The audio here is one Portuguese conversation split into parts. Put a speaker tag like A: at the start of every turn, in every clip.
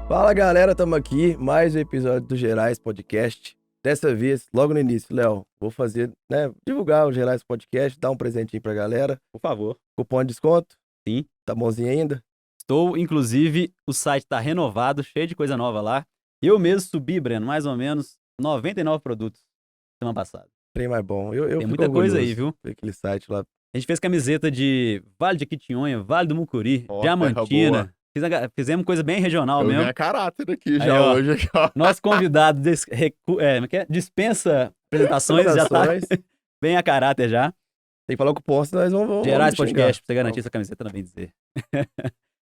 A: Fala galera, estamos aqui, mais um episódio do Gerais Podcast. Dessa vez, logo no início, Léo, vou fazer, divulgar o Gerais Podcast, dar um presentinho pra galera.
B: Por favor.
A: Cupom de desconto?
B: Sim.
A: Tá bonzinho ainda?
B: Estou, inclusive, o site tá renovado, cheio de coisa nova lá. Eu mesmo subi, Breno, mais ou menos 99 produtos semana passada.
A: Trem mais bom. Eu
B: Tem
A: fico
B: muita coisa aí,
A: orgulhoso
B: viu?
A: ver aquele site lá.
B: A gente fez camiseta de Vale de Jequitinhonha, Vale do Mucuri,
C: Ó,
B: Diamantina. Fizemos coisa bem regional
C: Eu
B: mesmo.
C: ganho caráter aqui
B: Aí,
C: já
B: ó,
C: hoje. Aqui, ó.
B: Nosso convidado como é que é? Dispensa apresentações, já tá bem a caráter já.
A: Tem que falar o cupom, senão nós vamos
B: Gerais
A: xingar.
B: Podcast, pra você garantir essa camiseta, não bem dizer.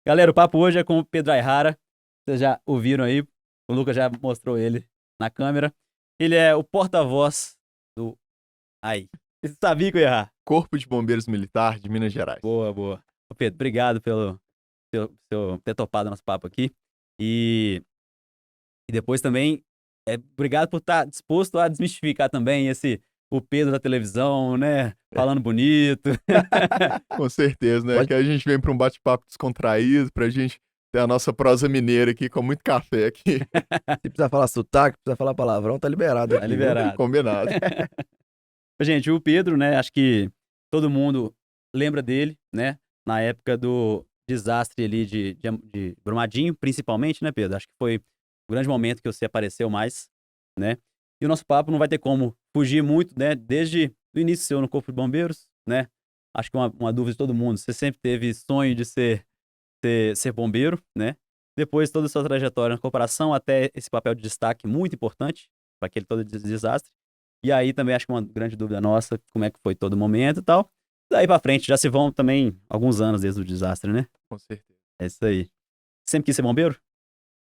B: Galera, o papo hoje é com o Pedro Aihara. Vocês já ouviram aí, o Lucas já mostrou ele na câmera. Ele é o porta-voz do... Aí, você sabia que eu ia errar.
C: Corpo de Bombeiros Militar de Minas Gerais.
B: Boa, boa. Ô Pedro, obrigado pelo ter topado nosso papo aqui. E depois também, obrigado por estar disposto a desmistificar também o Pedro da televisão, né? Falando bonito.
C: Com certeza, né?
A: Pode-
C: Que a gente vem para um bate-papo descontraído, pra gente ter a nossa prosa mineira aqui com muito café aqui.
A: Se precisar falar sotaque, precisar falar palavrão, tá liberado
B: Tá
A: aqui, viu?
B: liberado.
C: Combinado.
B: Gente, o Pedro, né? Acho que todo mundo lembra dele, né? Na época do desastre ali de Brumadinho, principalmente, né, Pedro? Acho que foi o grande momento que você apareceu mais, né? E o nosso papo não vai ter como fugir muito, né? Desde o início seu no Corpo de Bombeiros, né? Acho que uma dúvida de todo mundo. Você sempre teve sonho de ser bombeiro, né? Depois toda a sua trajetória na corporação até esse papel de destaque muito importante para aquele todo desastre. E aí também acho que uma grande dúvida nossa, como é que foi todo o momento e tal. Daí pra frente, já se vão também alguns anos desde o desastre, né?
C: Com certeza.
B: É isso aí. Sempre quis ser bombeiro?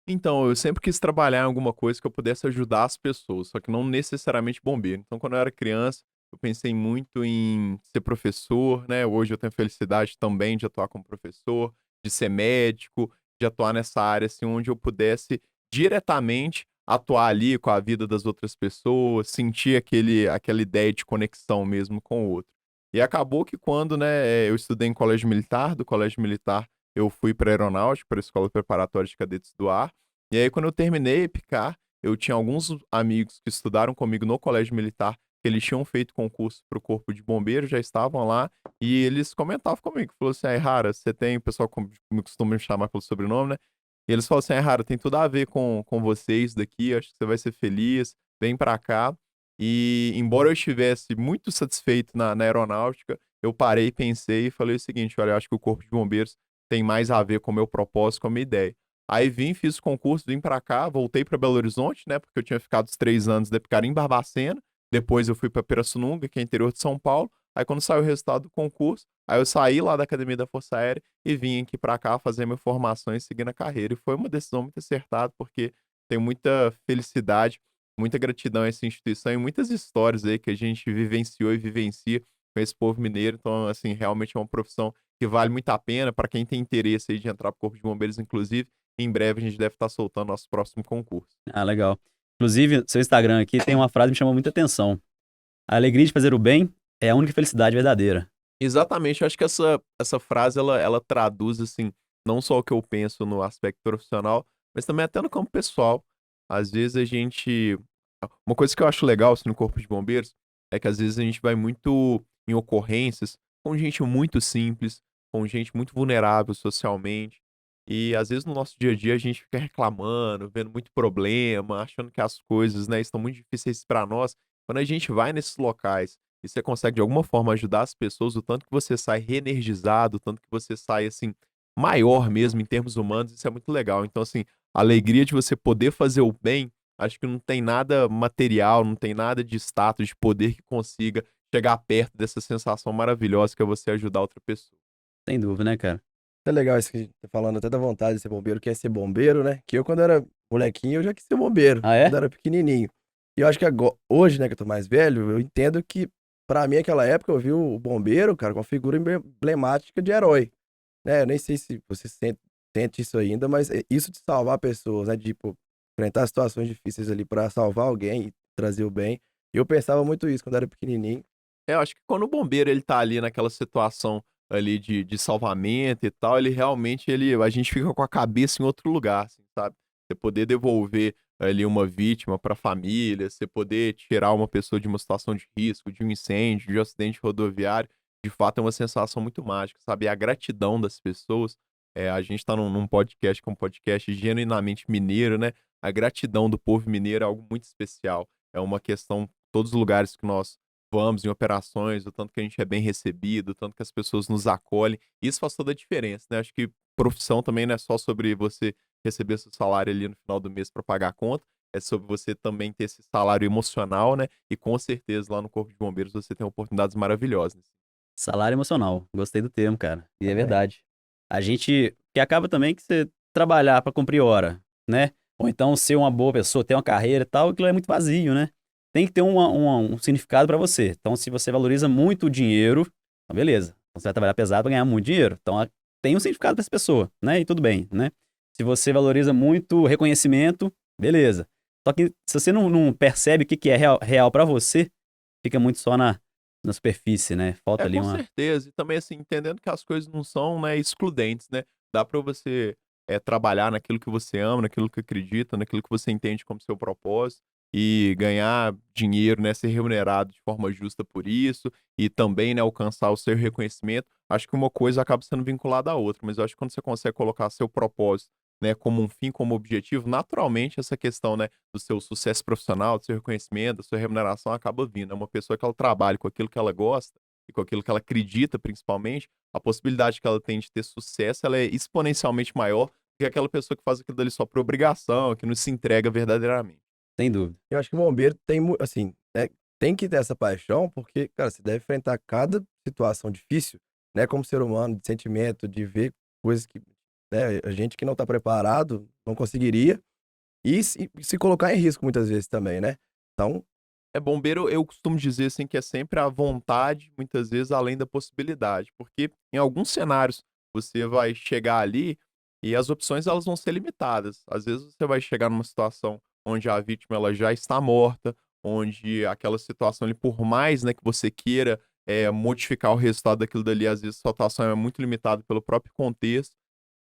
C: Então, eu sempre quis trabalhar em alguma coisa que eu pudesse ajudar as pessoas, só que não necessariamente bombeiro. Então, quando eu era criança, eu pensei muito em ser professor, né? Hoje eu tenho a felicidade também de atuar como professor, de ser médico, de atuar nessa área, assim, onde eu pudesse diretamente atuar ali com a vida das outras pessoas, sentir aquela ideia de conexão mesmo com o outro. E acabou que quando, né, eu estudei em colégio militar, do colégio militar eu fui para aeronáutica, para a Escola Preparatória de Cadetes do Ar. E aí, quando eu terminei EPICAR, eu tinha alguns amigos que estudaram comigo no colégio militar, que eles tinham feito concurso para o Corpo de Bombeiros, já estavam lá, e eles comentavam comigo, falou assim, Aihara, você tem, o pessoal como costuma me chamar pelo sobrenome, né? E eles falaram assim, Aihara, tem tudo a ver com vocês daqui, acho que você vai ser feliz, vem para cá. E embora eu estivesse muito satisfeito na aeronáutica, eu parei, pensei e falei o seguinte, olha, eu acho que o Corpo de Bombeiros tem mais a ver com o meu propósito, com a minha ideia. Aí vim, fiz o concurso, vim pra cá, voltei pra Belo Horizonte, né? Porque eu tinha ficado os 3 anos de ficar em Barbacena. Depois eu fui pra Pirassununga, que é interior de São Paulo. Aí quando saiu o resultado do concurso, aí eu saí lá da Academia da Força Aérea e vim aqui pra cá fazer minha formação e seguir na carreira. E foi uma decisão muito acertada, porque tenho muita felicidade, muita gratidão a essa instituição e muitas histórias aí que a gente vivenciou e vivencia com esse povo mineiro. Então, assim, realmente é uma profissão que vale muito a pena para quem tem interesse aí de entrar pro Corpo de Bombeiros, inclusive. Em breve a gente deve estar soltando nosso próximo concurso.
B: Ah, legal. Inclusive, seu Instagram aqui tem uma frase que me chamou muita atenção. A alegria de fazer o bem é a única felicidade verdadeira.
C: Exatamente, eu acho que essa frase ela traduz assim, não só o que eu penso no aspecto profissional, mas também até no campo pessoal. Às vezes a gente uma coisa que eu acho legal assim, no Corpo de Bombeiros é que às vezes a gente vai muito em ocorrências com gente muito simples, com gente muito vulnerável socialmente. E às vezes no nosso dia a dia a gente fica reclamando, vendo muito problema, achando que as coisas, né, estão muito difíceis para nós. Quando a gente vai nesses locais e você consegue de alguma forma ajudar as pessoas, o tanto que você sai reenergizado, o tanto que você sai assim maior mesmo em termos humanos, isso é muito legal. Então assim, a alegria de você poder fazer o bem, acho que não tem nada material, não tem nada de status, de poder que consiga chegar perto dessa sensação maravilhosa que é você ajudar outra pessoa.
B: Sem dúvida, né, cara?
A: É legal isso que a gente tá falando, até da vontade de ser bombeiro, quer ser bombeiro, né? Que eu, quando era molequinho, eu já quis ser bombeiro,
B: Ah, é?
A: quando era pequenininho. E eu acho que hoje, né, que eu tô mais velho, eu entendo que, pra mim, naquela época, eu vi o bombeiro, cara, com uma figura emblemática de herói, né? Eu nem sei se você sente isso ainda, mas isso de salvar pessoas, né? De, tipo, enfrentar situações difíceis ali pra salvar alguém e trazer o bem. Eu pensava muito isso quando era pequenininho.
C: Eu acho que quando o bombeiro ele tá ali naquela situação ali de salvamento e tal, ele realmente a gente fica com a cabeça em outro lugar, assim, sabe? Você poder devolver ali uma vítima para a família, você poder tirar uma pessoa de uma situação de risco, de um incêndio, de um acidente rodoviário, de fato é uma sensação muito mágica, sabe? E a gratidão das pessoas, a gente tá num podcast que é um podcast genuinamente mineiro, né? A gratidão do povo mineiro é algo muito especial. É uma questão, todos os lugares que nós vamos em operações, o tanto que a gente é bem recebido, o tanto que as pessoas nos acolhem. Isso faz toda a diferença, né? Acho que profissão também não é só sobre você receber seu salário ali no final do mês para pagar a conta, é sobre você também ter esse salário emocional, né? E com certeza lá no Corpo de Bombeiros você tem oportunidades maravilhosas.
B: Salário emocional. Gostei do termo, cara. E é
A: Também.
B: verdade. A gente. Que acaba também que você trabalhar pra cumprir hora, né? Ou então ser uma boa pessoa, ter uma carreira e tal, aquilo é muito vazio, né? Tem que ter um significado pra você. Então, se você valoriza muito o dinheiro, então beleza. Então, você vai trabalhar pesado pra ganhar muito dinheiro. Então, tem um significado pra essa pessoa, né? E tudo bem, né? Se você valoriza muito o reconhecimento, beleza. Só que se você não percebe o que que é real para você, fica muito só na superfície, né? Falta
C: É,
B: ali
C: com
B: uma.
C: certeza. E também, assim, entendendo que as coisas não são, né, excludentes, né? Dá pra você trabalhar naquilo que você ama, naquilo que acredita, naquilo que você entende como seu propósito e ganhar dinheiro, né, ser remunerado de forma justa por isso e também, né, alcançar o seu reconhecimento. Acho que uma coisa acaba sendo vinculada à outra, mas eu acho que quando você consegue colocar seu propósito, né, como um fim, como objetivo, naturalmente essa questão, né, do seu sucesso profissional, do seu reconhecimento, da sua remuneração acaba vindo. É uma pessoa que ela trabalha com aquilo que ela gosta e com aquilo que ela acredita, principalmente, a possibilidade que ela tem de ter sucesso, ela é exponencialmente maior do que aquela pessoa que faz aquilo dali só por obrigação, que não se entrega verdadeiramente.
B: Sem dúvida.
A: Eu acho que o bombeiro tem, assim, né, tem que ter essa paixão, porque, cara, você deve enfrentar cada situação difícil, né, como ser humano, de sentimento, de ver coisas que, né, a gente que não tá preparado não conseguiria, e se colocar em risco muitas vezes também, né? Então,
C: Bombeiro, eu costumo dizer, assim, que é sempre a vontade, muitas vezes, além da possibilidade, porque em alguns cenários você vai chegar ali e as opções elas vão ser limitadas. Às vezes você vai chegar numa situação onde a vítima ela já está morta, onde aquela situação ali, por mais, né, que você queira, modificar o resultado daquilo dali, às vezes a situação é muito limitada pelo próprio contexto.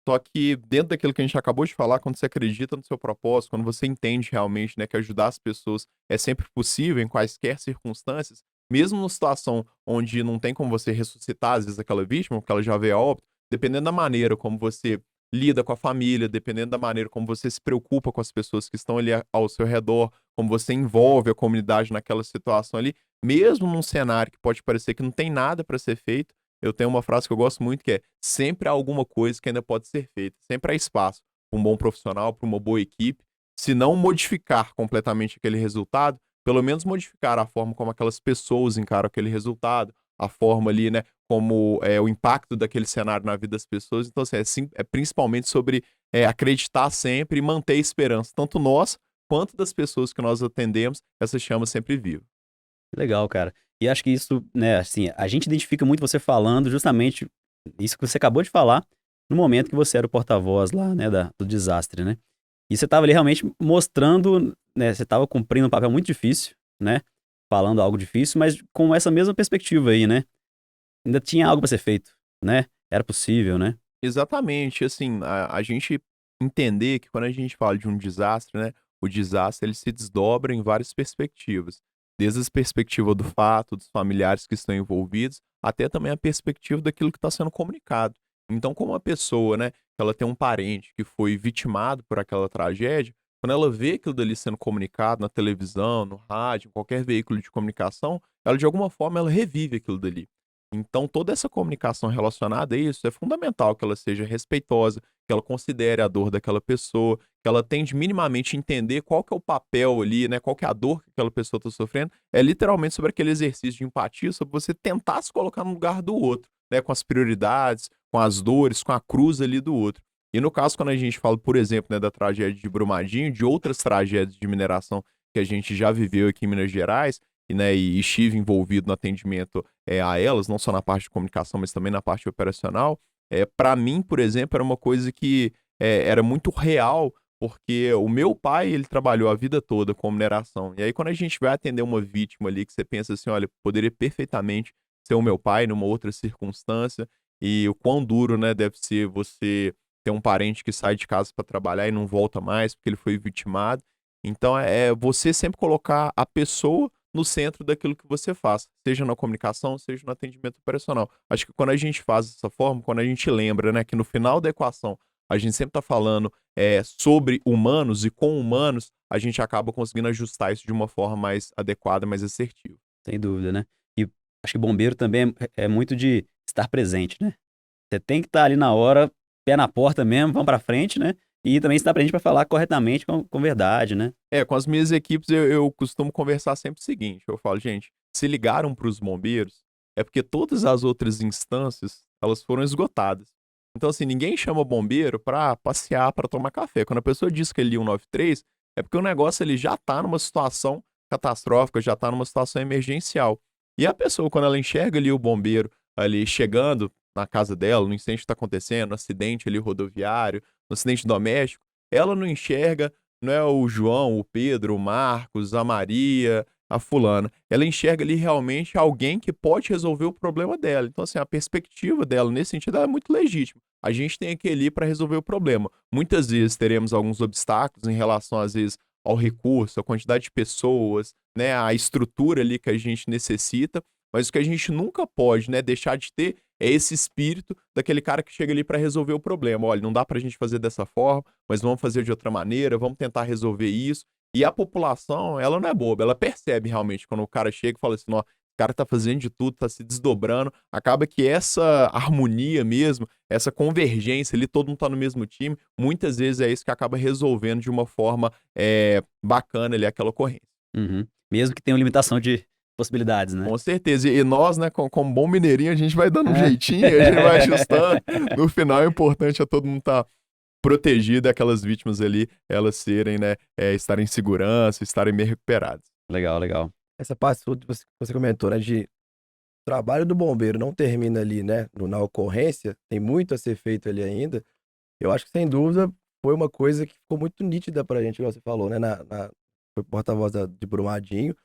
C: Só que dentro daquilo que a gente acabou de falar, quando você acredita no seu propósito, quando você entende realmente, né, que ajudar as pessoas é sempre possível em quaisquer circunstâncias, mesmo numa situação onde não tem como você ressuscitar, às vezes, aquela vítima, porque ela já veio a óbito, dependendo da maneira como você lida com a família, dependendo da maneira como você se preocupa com as pessoas que estão ali ao seu redor, como você envolve a comunidade naquela situação ali, mesmo num cenário que pode parecer que não tem nada para ser feito, eu tenho uma frase que eu gosto muito que é: sempre há alguma coisa que ainda pode ser feita, sempre há espaço para um bom profissional, para uma boa equipe, se não modificar completamente aquele resultado, pelo menos modificar a forma como aquelas pessoas encaram aquele resultado, a forma ali, né, como é o impacto daquele cenário na vida das pessoas. Então, assim, é principalmente sobre acreditar sempre e manter a esperança, tanto nós quanto das pessoas que nós atendemos, essa chama sempre viva.
B: Que legal, cara. E acho que isso, né, assim, a gente identifica muito você falando justamente isso que você acabou de falar no momento que você era o porta-voz lá, né, do desastre, né? E você estava ali realmente mostrando, né, você estava cumprindo um papel muito difícil, né? Falando algo difícil, mas com essa mesma perspectiva aí, né? Ainda tinha algo para ser feito, né? Era possível, né?
C: Exatamente, assim, a gente entender que quando a gente fala de um desastre, né, o desastre ele se desdobra em várias perspectivas, desde a perspectiva do fato, dos familiares que estão envolvidos, até também a perspectiva daquilo que está sendo comunicado. Então, como a pessoa, né, ela tem um parente que foi vitimado por aquela tragédia, quando ela vê aquilo dali sendo comunicado na televisão, no rádio, em qualquer veículo de comunicação, ela de alguma forma ela revive aquilo dali. Então, toda essa comunicação relacionada a isso é fundamental que ela seja respeitosa, que ela considere a dor daquela pessoa, que ela tente minimamente entender qual que é o papel ali, né? Qual que é a dor que aquela pessoa está sofrendo. É literalmente sobre aquele exercício de empatia, sobre você tentar se colocar no lugar do outro, né? Com as prioridades, com as dores, com a cruz ali do outro. E no caso, quando a gente fala, por exemplo, né, da tragédia de Brumadinho, de outras tragédias de mineração que a gente já viveu aqui em Minas Gerais, e, né, e estive envolvido no atendimento a elas, não só na parte de comunicação, mas também na parte operacional, para mim, por exemplo, era uma coisa que era muito real, porque o meu pai, ele trabalhou a vida toda com mineração. E aí, quando a gente vai atender uma vítima ali, que você pensa assim, olha, poderia perfeitamente ser o meu pai numa outra circunstância, e o quão duro, né, deve ser você ter um parente que sai de casa para trabalhar e não volta mais porque ele foi vitimado. Então, é você sempre colocar a pessoa no centro daquilo que você faz, seja na comunicação, seja no atendimento operacional. Acho que quando a gente faz dessa forma, quando a gente lembra, né, que no final da equação a gente sempre está falando sobre humanos e com humanos, a gente acaba conseguindo ajustar isso de uma forma mais adequada, mais assertiva.
B: Sem dúvida, né? E acho que bombeiro também é muito de estar presente, né? Você tem que estar ali na hora, pé na porta mesmo, vamos pra frente, né? E também estar presente para falar corretamente, com verdade, né?
C: Com as minhas equipes eu costumo conversar sempre o seguinte, eu falo, gente, se ligaram para os bombeiros, é porque todas as outras instâncias, elas foram esgotadas. Então, assim, ninguém chama bombeiro para passear, para tomar café. Quando a pessoa diz que ele liga o 93, é porque o negócio ele já tá numa situação catastrófica, já tá numa situação emergencial. E a pessoa, quando ela enxerga ali o bombeiro ali chegando na casa dela, no incêndio que está acontecendo, no acidente ali rodoviário, no acidente doméstico, ela não enxerga, não é o João, o Pedro, o Marcos, a Maria, a fulana. Ela enxerga ali realmente alguém que pode resolver o problema dela. Então, assim, a perspectiva dela nesse sentido é muito legítima. A gente tem que ir ali para resolver o problema. Muitas vezes teremos alguns obstáculos em relação, às vezes, ao recurso, à quantidade de pessoas, né, a estrutura ali que a gente necessita, mas o que a gente nunca pode, né, deixar de ter é esse espírito daquele cara que chega ali para resolver o problema. Olha, não dá para a gente fazer dessa forma, mas vamos fazer de outra maneira, vamos tentar resolver isso. E a população, ela não é boba, ela percebe realmente quando o cara chega e fala assim, ó, o cara tá fazendo de tudo, tá se desdobrando. Acaba que essa harmonia mesmo, essa convergência ali, todo mundo tá no mesmo time, muitas vezes é isso que acaba resolvendo de uma forma bacana ali aquela ocorrência.
B: Uhum. Mesmo que tenha uma limitação de possibilidades, né?
C: Com certeza. E nós, né, como bom mineirinho, a gente vai dando um
B: É.
C: jeitinho, a gente vai ajustando. No final, é importante todo mundo estar protegido, aquelas vítimas ali, elas serem, né, estarem em segurança, estarem bem recuperadas.
B: Legal, legal.
A: Essa parte sua que você comentou, né, de o trabalho do bombeiro não termina ali, né, na ocorrência, tem muito a ser feito ali ainda. Eu acho que, sem dúvida, foi uma coisa que ficou muito nítida pra gente, igual você falou, né, foi porta-voz de Brumadinho.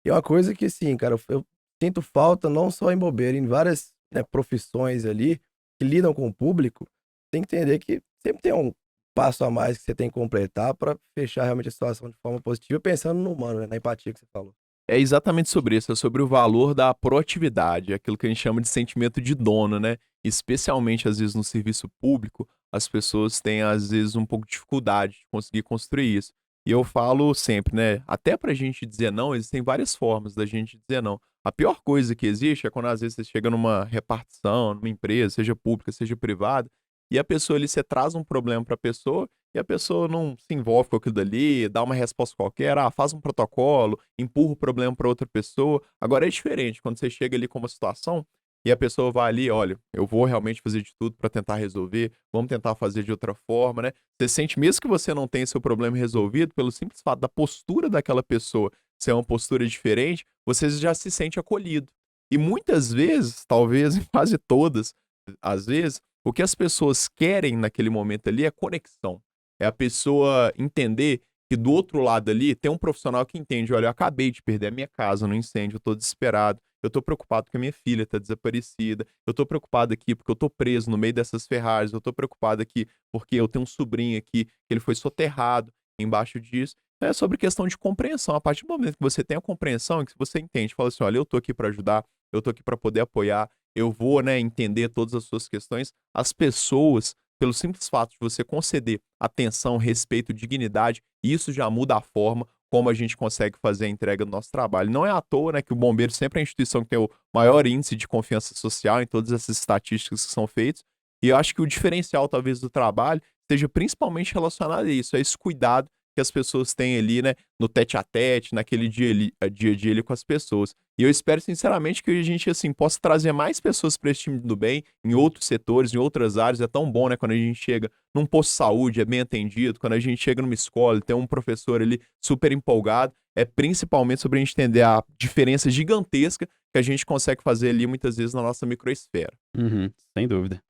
A: E é uma coisa que, assim, cara, eu sinto falta não só em bombeiro, em várias, né, profissões ali que lidam com o público, tem que entender que sempre tem um passo a mais que você tem que completar para fechar realmente a situação de forma positiva, pensando no humano, né, na empatia que você falou.
C: É exatamente sobre isso, é sobre o valor da proatividade, aquilo que a gente chama de sentimento de dono, né? Especialmente, às vezes, no serviço público, as pessoas têm, às vezes, um pouco de dificuldade de conseguir construir isso. E eu falo sempre, né? Até pra gente dizer não, existem várias formas da gente dizer não. A pior coisa que existe é quando, às vezes, você chega numa repartição, numa empresa, seja pública, seja privada, e a pessoa ali, você traz um problema pra pessoa e a pessoa não se envolve com aquilo dali, dá uma resposta qualquer, faz um protocolo, empurra o problema para outra pessoa. Agora é diferente, quando você chega ali com uma situação e a pessoa vai ali, olha, eu vou realmente fazer de tudo para tentar resolver, vamos tentar fazer de outra forma, né? Você sente, mesmo que você não tenha seu problema resolvido, pelo simples fato da postura daquela pessoa ser uma postura diferente, você já se sente acolhido. E muitas vezes, talvez em quase todas as vezes, o que as pessoas querem naquele momento ali é conexão. É a pessoa entender que do outro lado ali tem um profissional que entende, olha, eu acabei de perder a minha casa no incêndio, eu tô desesperado, eu tô preocupado porque a minha filha tá desaparecida, eu tô preocupado aqui porque eu tô preso no meio dessas ferragens, eu tô preocupado aqui porque eu tenho um sobrinho aqui que ele foi soterrado embaixo disso. É sobre questão de compreensão. A partir do momento que você tem a compreensão, que você entende, fala assim, olha, eu tô aqui para ajudar, eu tô aqui para poder apoiar, eu vou, né, entender todas as suas questões, as pessoas, pelo simples fato de você conceder atenção, respeito, dignidade, isso já muda a forma como a gente consegue fazer a entrega do nosso trabalho. Não é à toa, né, que o bombeiro sempre é a instituição que tem o maior índice de confiança social em todas essas estatísticas que são feitas. E eu acho que o diferencial, talvez, do trabalho seja principalmente relacionado a isso, a esse cuidado que as pessoas têm ali, né, no tete a tete, naquele dia a dia ali com as pessoas. E eu espero sinceramente que a gente, assim, possa trazer mais pessoas para esse time do bem, em outros setores, em outras áreas. É tão bom, né, quando a gente chega num posto de saúde, é bem atendido, quando a gente chega numa escola, tem um professor ali super empolgado. É principalmente sobre a gente entender a diferença gigantesca que a gente consegue fazer ali muitas vezes na nossa microesfera.
B: Uhum, sem dúvida.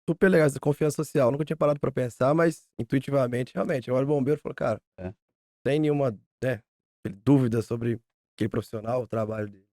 A: super legais, essa confiança social. Nunca tinha parado pra pensar, mas intuitivamente, realmente, eu olho o bombeiro e falo, cara,
B: É.
A: sem nenhuma, né, dúvida sobre aquele profissional, o trabalho dele.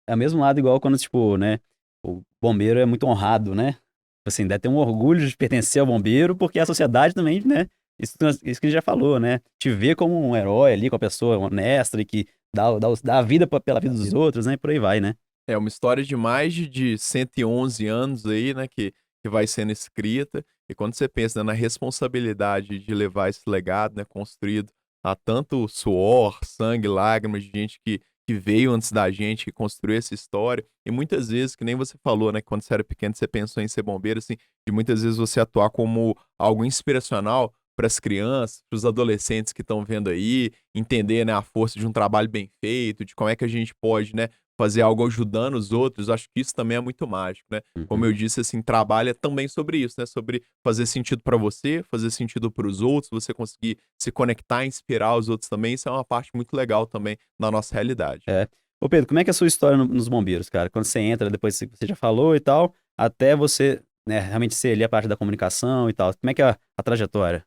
B: É o mesmo lado igual quando, tipo, né, o bombeiro é muito honrado, né? Tipo assim, deve ter um orgulho de pertencer ao bombeiro, porque a sociedade também, né? Isso que a gente já falou, né? Te vê como um herói ali, com a pessoa honesta e que dá a vida pela vida dos outros, né? E por aí vai, né?
C: É uma história de mais de 111 anos aí, né, que vai sendo escrita. E quando você pensa, né, na responsabilidade de levar esse legado, né, construído a tanto suor, sangue, lágrimas de gente que veio antes da gente, que construiu essa história. E muitas vezes, que nem você falou, né, quando você era pequeno, você pensou em ser bombeiro, assim, de muitas vezes você atuar como algo inspiracional para as crianças, para os adolescentes que estão vendo aí, entender, né, a força de um trabalho bem feito, de como é que a gente pode, né, fazer algo ajudando os outros. Acho que isso também é muito mágico, né? Como
B: Uhum.
C: eu disse, assim, trabalha também sobre isso, né? Sobre fazer sentido para você, fazer sentido para os outros, você conseguir se conectar, inspirar os outros também. Isso é uma parte muito legal também da nossa realidade.
B: É. Ô Pedro, como é que é a sua história nos bombeiros, cara? Quando você entra, depois que você já falou e tal, até você, né, realmente ser ali a parte da comunicação e tal. Como é que é a trajetória?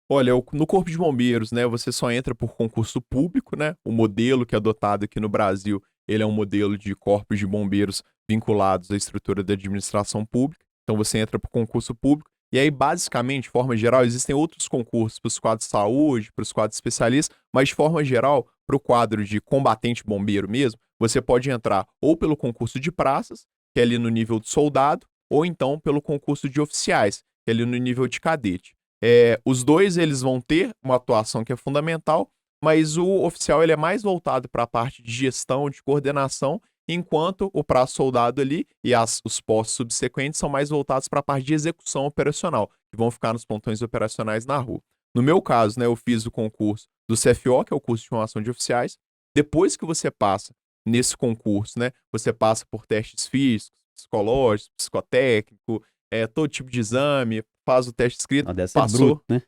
C: Olha, no Corpo de Bombeiros, né, você só entra por concurso público, né? O modelo que é adotado aqui no Brasil, ele é um modelo de corpos de bombeiros vinculados à estrutura da administração pública. Então você entra por concurso público. E aí, basicamente, de forma geral, existem outros concursos para os quadros de saúde, para os quadros especialistas, mas de forma geral, para o quadro de combatente bombeiro mesmo, você pode entrar ou pelo concurso de praças, que é ali no nível de soldado, ou então pelo concurso de oficiais, que é ali no nível de cadete. Os dois eles vão ter uma atuação que é fundamental, mas o oficial ele é mais voltado para a parte de gestão, de coordenação, enquanto o praça-soldado ali e os postos subsequentes são mais voltados para a parte de execução operacional, que vão ficar nos pontões operacionais na rua. No meu caso, né, eu fiz o concurso do CFO, que é o curso de formação de oficiais. Depois que você passa nesse concurso, né, você passa por testes físicos, psicológicos, psicotécnico, todo tipo de exame, faz o teste escrito,
B: Não, deve ser bruto,
C: passou.
B: né?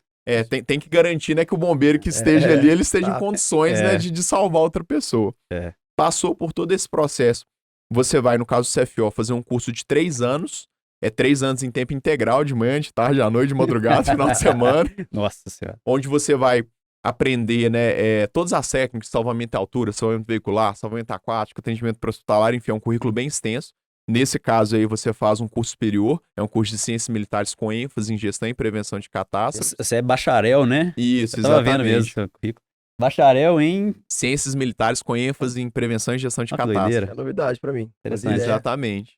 C: Tem que garantir, né, que o bombeiro que esteja ali,
A: É,
C: ele esteja em
A: tá.
C: condições, né,
B: É,
C: de salvar outra pessoa.
B: é.
C: Passou por todo esse processo. Você vai, no caso do CFO, fazer um curso de 3 anos. É 3 anos em tempo integral, de manhã, de tarde, à noite, de madrugada, final de semana.
B: Nossa Senhora.
C: Onde você vai aprender, né, todas as técnicas de salvamento em altura, salvamento veicular, salvamento aquático, atendimento pré-hospitalar, enfim, é um currículo bem extenso. Nesse caso aí, você faz um curso superior, é um curso de ciências militares com ênfase em gestão e prevenção de catástrofes.
B: Você é bacharel, né?
C: Isso,
B: Eu tava vendo mesmo
C: exatamente.
B: seu currículo. Bacharel em.
C: Ciências militares com ênfase em prevenção e gestão de
B: Olha que
C: catástrofes.
A: É
B: doideira.
A: novidade pra mim. Fazia
B: Interessante.
A: ideia.
C: Exatamente.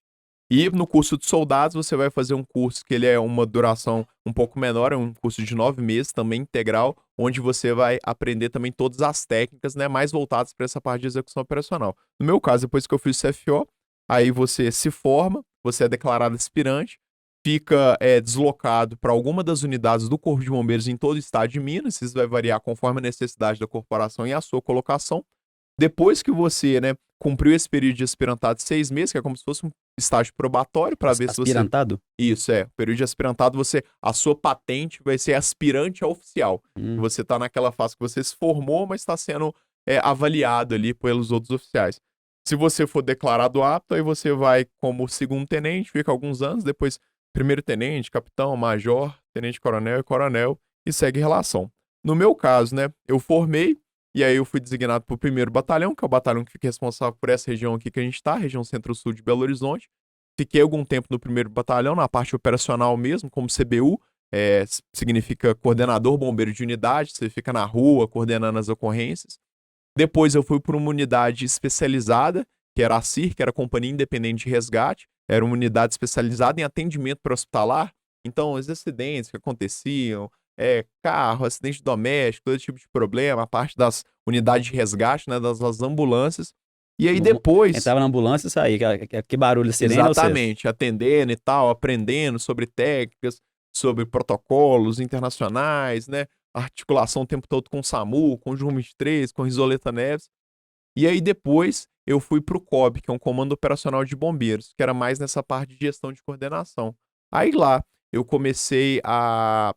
C: E no curso de soldados, você vai fazer um curso que ele é uma duração um pouco menor, é um curso de 9 meses, também integral, onde você vai aprender também todas as técnicas, né, mais voltadas para essa parte de execução operacional. No meu caso, depois que eu fiz o CFO, aí você se forma, você é declarado aspirante, fica deslocado para alguma das unidades do Corpo de Bombeiros em todo o estado de Minas, isso vai variar conforme a necessidade da corporação e a sua colocação. Depois que você, né, cumpriu esse período de aspirantado de 6 meses, que é como se fosse um estágio probatório, para ver se você.
B: Aspirantado?
C: Isso, o período de aspirantado, a sua patente vai ser aspirante a oficial.
B: Hum.
C: Você está naquela fase que você se formou, mas está sendo avaliado ali pelos outros oficiais. Se você for declarado apto, aí você vai como segundo tenente, fica alguns anos, depois primeiro tenente, capitão, major, tenente-coronel e coronel, e segue relação. No meu caso, né, eu formei, e aí eu fui designado para o 1º Batalhão, que é o batalhão que fica responsável por essa região aqui que a gente está, região centro-sul de Belo Horizonte. Fiquei algum tempo no 1º Batalhão, na parte operacional mesmo, como CBU, significa Coordenador Bombeiro de Unidade, você fica na rua coordenando as ocorrências. Depois eu fui para uma unidade especializada, que era a CIR, que era a Companhia Independente de Resgate, era uma unidade especializada em atendimento pré-hospitalar. Então, os acidentes que aconteciam, carro, acidente doméstico, todo tipo de problema, a parte das unidades de resgate, né, das ambulâncias. E aí depois,
B: Entrava na ambulância e saía. Que barulho, sirene ou vocês?
C: exatamente, atendendo e tal, aprendendo sobre técnicas, sobre protocolos internacionais, né, articulação o tempo todo com o SAMU, com o João 23, com o Risoleta Neves. E aí depois eu fui para o COB, que é um Comando Operacional de Bombeiros, que era mais nessa parte de gestão de coordenação. Aí lá eu comecei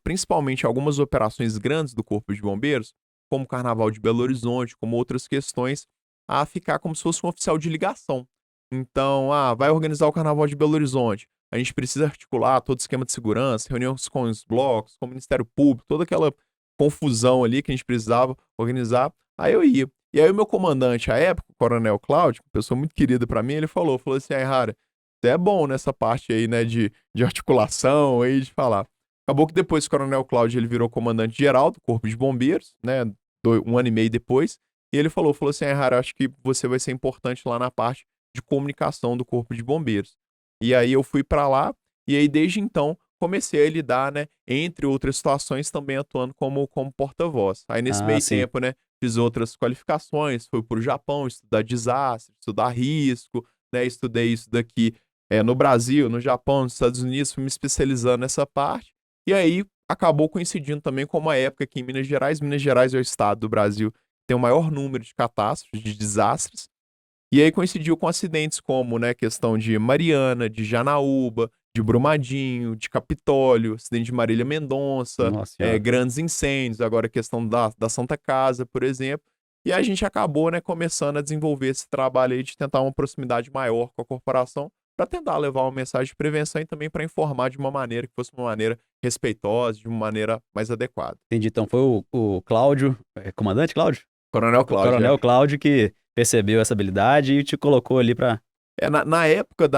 C: principalmente algumas operações grandes do Corpo de Bombeiros, como o Carnaval de Belo Horizonte, como outras questões, a ficar como se fosse um oficial de ligação. Então, vai organizar o Carnaval de Belo Horizonte. a gente precisa articular todo o esquema de segurança, reuniões com os blocos, com o Ministério Público, toda aquela confusão ali que a gente precisava organizar, aí eu ia. E aí o meu comandante à época, o Coronel Cláudio, pessoa muito querida pra mim, ele falou assim, Aihara, você é bom nessa parte aí, né, de articulação, aí de falar. Acabou que depois o Coronel Cláudio, ele virou comandante geral do Corpo de Bombeiros, né, 1 ano e meio depois, e ele falou assim, Aihara, acho que você vai ser importante lá na parte de comunicação do Corpo de Bombeiros. E aí eu fui pra lá, e aí desde então comecei a lidar, né, entre outras situações, também atuando como porta-voz. Aí nesse
B: Ah,
C: meio
B: sim.
C: tempo, né, fiz outras qualificações, fui pro Japão estudar desastre, estudar risco, né, estudei isso daqui no Brasil, no Japão, nos Estados Unidos, fui me especializando nessa parte, e aí acabou coincidindo também com uma época aqui em Minas Gerais. Minas Gerais é o estado do Brasil que tem o maior número de catástrofes, de desastres, e aí coincidiu com acidentes como, né, questão de Mariana, de Janaúba, de Brumadinho, de Capitólio, acidente de Marília Mendonça,
B: Nossa senhora.
C: grandes incêndios, agora a questão da Santa Casa, por exemplo. E a gente acabou, né, começando a desenvolver esse trabalho aí de tentar uma proximidade maior com a corporação, para tentar levar uma mensagem de prevenção e também para informar de uma maneira que fosse uma maneira respeitosa, de uma maneira mais adequada.
B: Entendi. Então foi o Cláudio, comandante Cláudio?
C: Coronel
B: O
C: Cláudio,
B: Coronel Cláudio que percebeu essa habilidade e te colocou ali pra.
C: Na época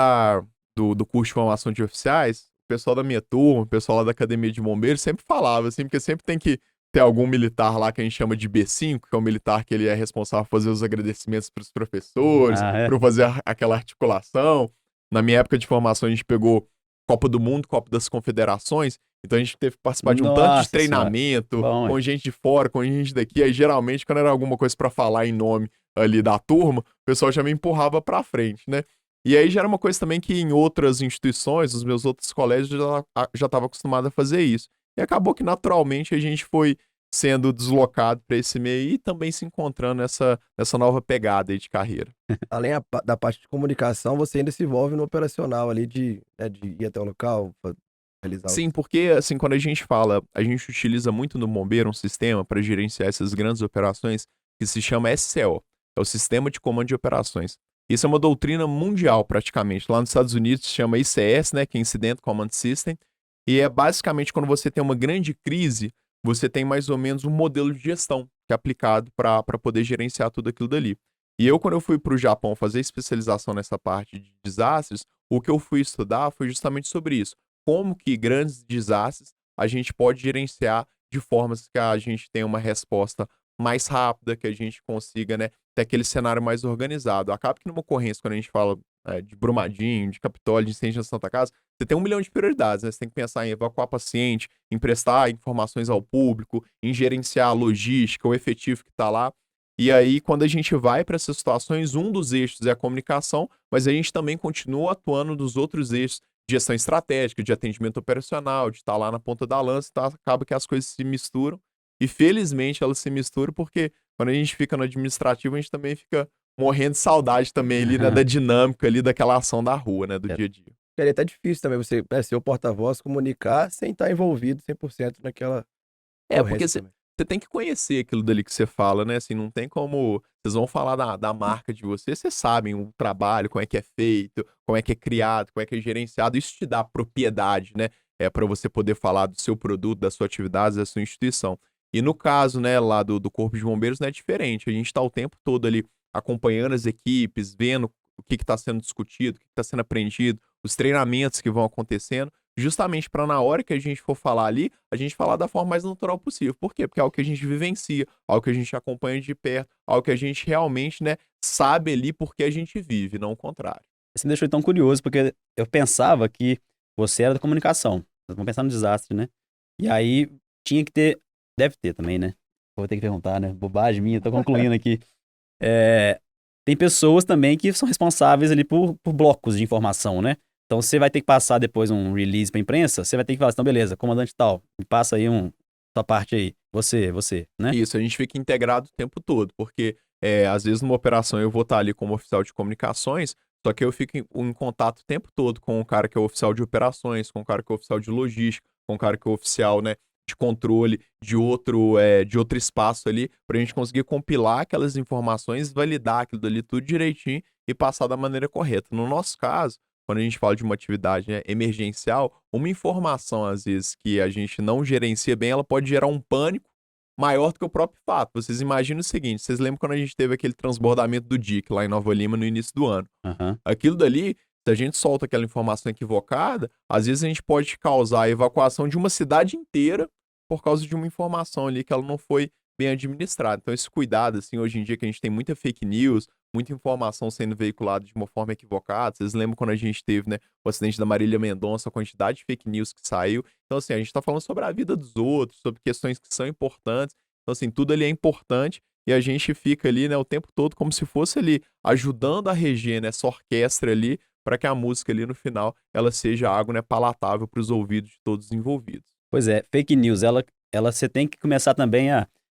C: do curso de formação de oficiais, o pessoal da minha turma, o pessoal lá da Academia de Bombeiros sempre falava, assim, porque sempre tem que ter algum militar lá que a gente chama de B5, que é o militar que ele é responsável por fazer os agradecimentos para os professores,
B: Ah, é?
C: para fazer aquela articulação. Na minha época de formação, a gente pegou Copa do Mundo, Copa das Confederações, então a gente teve que participar de um tanto de
B: Nossa senhora.
C: treinamento,
B: Bom,
C: com
B: hein?
C: gente de fora, com gente daqui. Aí geralmente, quando era alguma coisa para falar em nome ali da turma, o pessoal já me empurrava pra frente, né? E aí já era uma coisa também que em outras instituições, os meus outros colégios já estava acostumado a fazer isso. E acabou que naturalmente a gente foi sendo deslocado para esse meio e também se encontrando nessa nova pegada aí de carreira.
A: Além da parte de comunicação, você ainda se envolve no operacional ali de ir até o local, realizar os.
C: Sim, porque assim, quando a gente fala, a gente utiliza muito no Bombeiro um sistema para gerenciar essas grandes operações que se chama SCO, é o Sistema de Comando de Operações. Isso é uma doutrina mundial praticamente. Lá nos Estados Unidos se chama ICS, né, que é Incident Command System, e é basicamente quando você tem uma grande crise, você tem mais ou menos um modelo de gestão que é aplicado para poder gerenciar tudo aquilo dali. E eu, quando eu fui para o Japão fazer especialização nessa parte de desastres, o que eu fui estudar foi justamente sobre isso. Como que grandes desastres a gente pode gerenciar de formas que a gente tenha uma resposta mais rápida, que a gente consiga, né, ter aquele cenário mais organizado. Acaba que numa ocorrência, quando a gente fala de Brumadinho, de Capitólio, de incêndio na Santa Casa, você tem 1 milhão de prioridades, né? Você tem que pensar em evacuar paciente, em prestar informações ao público, em gerenciar a logística, o efetivo que está lá. E aí, quando a gente vai para essas situações, um dos eixos é a comunicação, mas a gente também continua atuando nos outros eixos de gestão estratégica, de atendimento operacional, de estar lá na ponta da lança, então acaba que as coisas se misturam. E felizmente elas se misturam, porque quando a gente fica no administrativo, a gente também fica morrendo de saudade também ali, né, da dinâmica ali, daquela ação da rua, né, do
A: É,
C: dia a dia.
A: seria até difícil também você, né, ser o porta-voz, comunicar sem estar envolvido 100% naquela
C: Porque
A: ocorrência
C: você
A: também.
C: tem que conhecer aquilo dali que você fala, né, assim, não tem como vocês vão falar da marca de vocês sabem o trabalho, como é que é feito, como é que é criado, como é que é gerenciado, isso te dá propriedade, né, para você poder falar do seu produto, da sua atividade, da sua instituição. E no caso, né, lá do Corpo de Bombeiros não é diferente, a gente está o tempo todo ali acompanhando as equipes, vendo o que está sendo discutido, o que está sendo aprendido, os treinamentos que vão acontecendo, justamente para na hora que a gente for falar ali, a gente falar da forma mais natural possível. Por quê? Porque é algo que a gente vivencia, algo que a gente acompanha de perto, algo que a gente realmente, né, sabe ali porque a gente vive, não o contrário.
B: Você me deixou tão curioso, porque eu pensava que você era da comunicação. Vamos pensar no desastre, né? E aí tinha que ter. Deve ter também, né? Vou ter que perguntar, né? Bobagem minha, tô concluindo aqui. É, tem pessoas também que são responsáveis ali por blocos de informação, né? Então você vai ter que passar depois um release pra imprensa, você vai ter que falar assim, então beleza, comandante tal, me passa aí sua parte aí. Você, né?
C: Isso, a gente fica integrado o tempo todo, porque às vezes numa operação eu vou estar ali como oficial de comunicações, só que eu fico em contato o tempo todo com o cara que é o oficial de operações, com o cara que é o oficial de logística, com o cara que é o oficial, né, de controle de outro espaço ali, para a gente conseguir compilar aquelas informações, validar aquilo dali tudo direitinho e passar da maneira correta. No nosso caso, quando a gente fala de uma atividade, né, emergencial, uma informação, às vezes, que a gente não gerencia bem, ela pode gerar um pânico maior do que o próprio fato. Vocês imaginam o seguinte, vocês lembram quando a gente teve aquele transbordamento do DIC lá em Nova Lima no início do ano?
B: Aham.
C: Aquilo dali, se a gente solta aquela informação equivocada, às vezes a gente pode causar a evacuação de uma cidade inteira por causa de uma informação ali que ela não foi bem administrada. Então, esse cuidado, assim, hoje em dia que a gente tem muita fake news, muita informação sendo veiculada de uma forma equivocada. Vocês lembram quando a gente teve, né, o acidente da Marília Mendonça, a quantidade de fake news que saiu. Então, assim, a gente tá falando sobre a vida dos outros, sobre questões que são importantes. Então, assim, tudo ali é importante e a gente fica ali, né, o tempo todo como se fosse ali ajudando a reger, né, essa orquestra ali, para que a música ali no final ela seja algo, né, palatável para os ouvidos de todos os envolvidos.
B: Pois é, fake news, ela você tem que começar também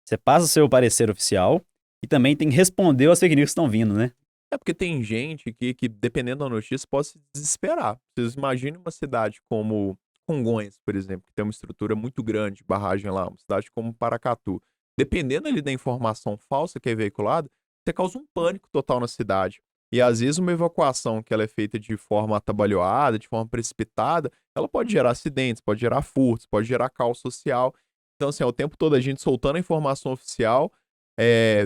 B: você passa o seu parecer oficial e também tem que responder às fake news que estão vindo, né?
C: É porque tem gente que dependendo da notícia, pode se desesperar. Vocês imaginem uma cidade como Congonhas, por exemplo, que tem uma estrutura muito grande, barragem lá, uma cidade como Paracatu. Dependendo ali da informação falsa que é veiculada, você causa um pânico total na cidade. E às vezes uma evacuação que ela é feita de forma atabalhoada, de forma precipitada, ela pode gerar acidentes, pode gerar furtos, pode gerar caos social. Então, assim, é o tempo todo a gente soltando a informação oficial,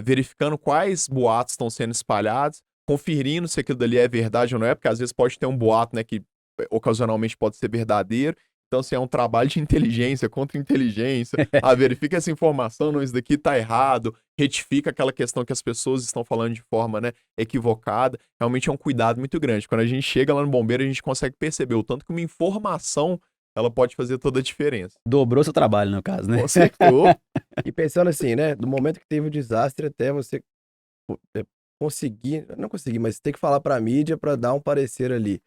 C: verificando quais boatos estão sendo espalhados, conferindo se aquilo dali é verdade ou não é, porque às vezes pode ter um boato, né, que ocasionalmente pode ser verdadeiro. Então, assim, é um trabalho de inteligência contra inteligência. Ah, verifica essa informação, não, isso daqui tá errado, retifica aquela questão que as pessoas estão falando de forma, né, equivocada. Realmente é um cuidado muito grande. Quando a gente chega lá no bombeiro, a gente consegue perceber o tanto que uma informação, ela pode fazer toda a diferença.
B: Dobrou seu trabalho, no caso, né?
C: Consertou.
A: E pensando assim, né, do momento que teve o desastre até você conseguir, não conseguir, mas ter que falar pra mídia pra dar um parecer ali.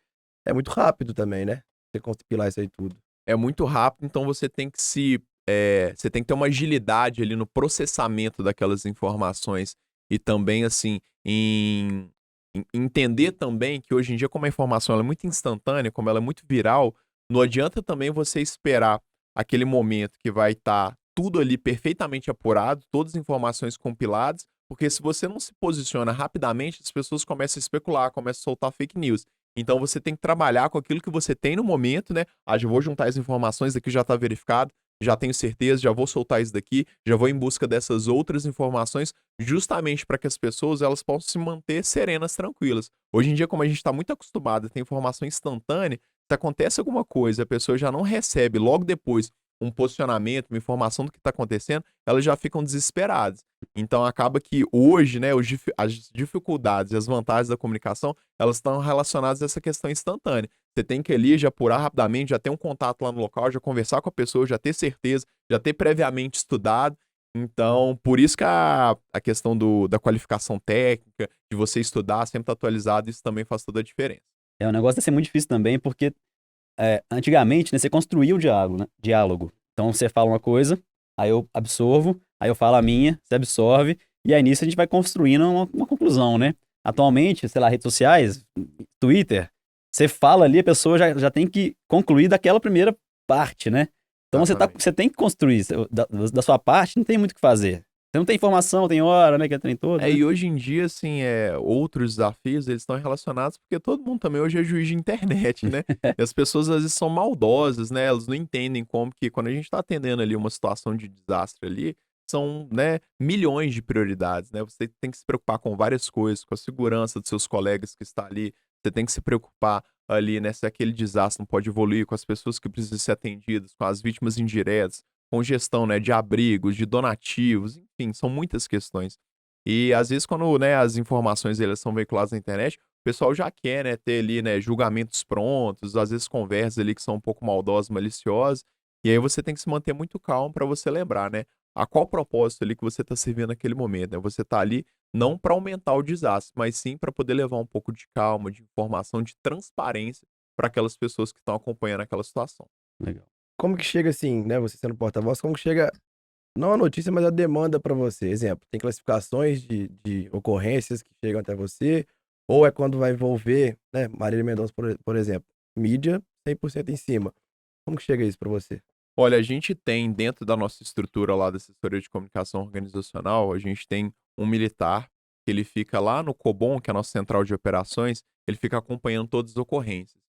A: É muito rápido também, né? Você compilar isso aí tudo.
C: É muito rápido, então você tem que você tem que ter uma agilidade ali no processamento daquelas informações e também, assim, em entender também que hoje em dia, como a informação ela é muito instantânea, como ela é muito viral, não adianta também você esperar aquele momento que vai estar tudo ali perfeitamente apurado, todas as informações compiladas, porque se você não se posiciona rapidamente, as pessoas começam a especular, começam a soltar fake news. Então você tem que trabalhar com aquilo que você tem no momento, né? Ah, já vou juntar as informações, daqui já está verificado, já tenho certeza, já vou soltar isso daqui, já vou em busca dessas outras informações, justamente para que as pessoas elas possam se manter serenas, tranquilas. Hoje em dia, como a gente está muito acostumado a ter informação instantânea, se acontece alguma coisa, a pessoa já não recebe logo depois um posicionamento, uma informação do que está acontecendo, elas já ficam desesperadas. Então acaba que hoje, né, as dificuldades e as vantagens da comunicação, elas estão relacionadas a essa questão instantânea. Você tem que ali já apurar rapidamente, já ter um contato lá no local, já conversar com a pessoa, já ter certeza, já ter previamente estudado. Então, por isso que a questão da qualificação técnica, de você estudar, sempre estar atualizado, isso também faz toda a diferença.
B: O negócio deve ser muito difícil também, porque antigamente, né, você construía o diálogo, né? Diálogo. Então você fala uma coisa, aí eu absorvo, aí eu falo a minha, você absorve, e aí nisso a gente vai construindo uma conclusão, né? Atualmente, sei lá, redes sociais, Twitter, você fala ali, a pessoa já tem que concluir daquela primeira parte, né? Então
C: Exatamente.
B: você tem que construir. Da sua parte, não tem muito o que fazer. Você não tem informação, tem hora, né? Que é trem todo, né?
C: E hoje em dia, assim, outros desafios, eles estão relacionados porque todo mundo também hoje é juiz de internet, né? E as pessoas às vezes são maldosas, né? Elas não entendem como que quando a gente está atendendo ali uma situação de desastre ali, são, né, milhões de prioridades, né? Você tem que se preocupar com várias coisas, com a segurança dos seus colegas que está ali, você tem que se preocupar ali, né, se aquele desastre não pode evoluir, com as pessoas que precisam ser atendidas, com as vítimas indiretas, com gestão, né, de abrigos, de donativos, enfim, são muitas questões. E às vezes quando, né, as informações elas são veiculadas na internet, o pessoal já quer, né, ter ali, né, julgamentos prontos, às vezes conversas ali que são um pouco maldosas, maliciosas, e aí você tem que se manter muito calmo para você lembrar, né, a qual propósito ali que você está servindo naquele momento, né? Você está ali não para aumentar o desastre, mas sim para poder levar um pouco de calma, de informação, de transparência para aquelas pessoas que estão acompanhando aquela situação.
B: Legal.
A: Como que chega assim, né, você sendo porta-voz, como que chega, não a notícia, mas a demanda pra você? Exemplo, tem classificações de ocorrências que chegam até você, ou é quando vai envolver, né, Marília Mendonça, por exemplo, mídia 100% em cima. Como que chega isso pra você?
C: Olha, a gente tem dentro da nossa estrutura lá da assessoria de comunicação organizacional, a gente tem um militar que ele fica lá no Cobom, que é a nossa central de operações, ele fica acompanhando todas as ocorrências.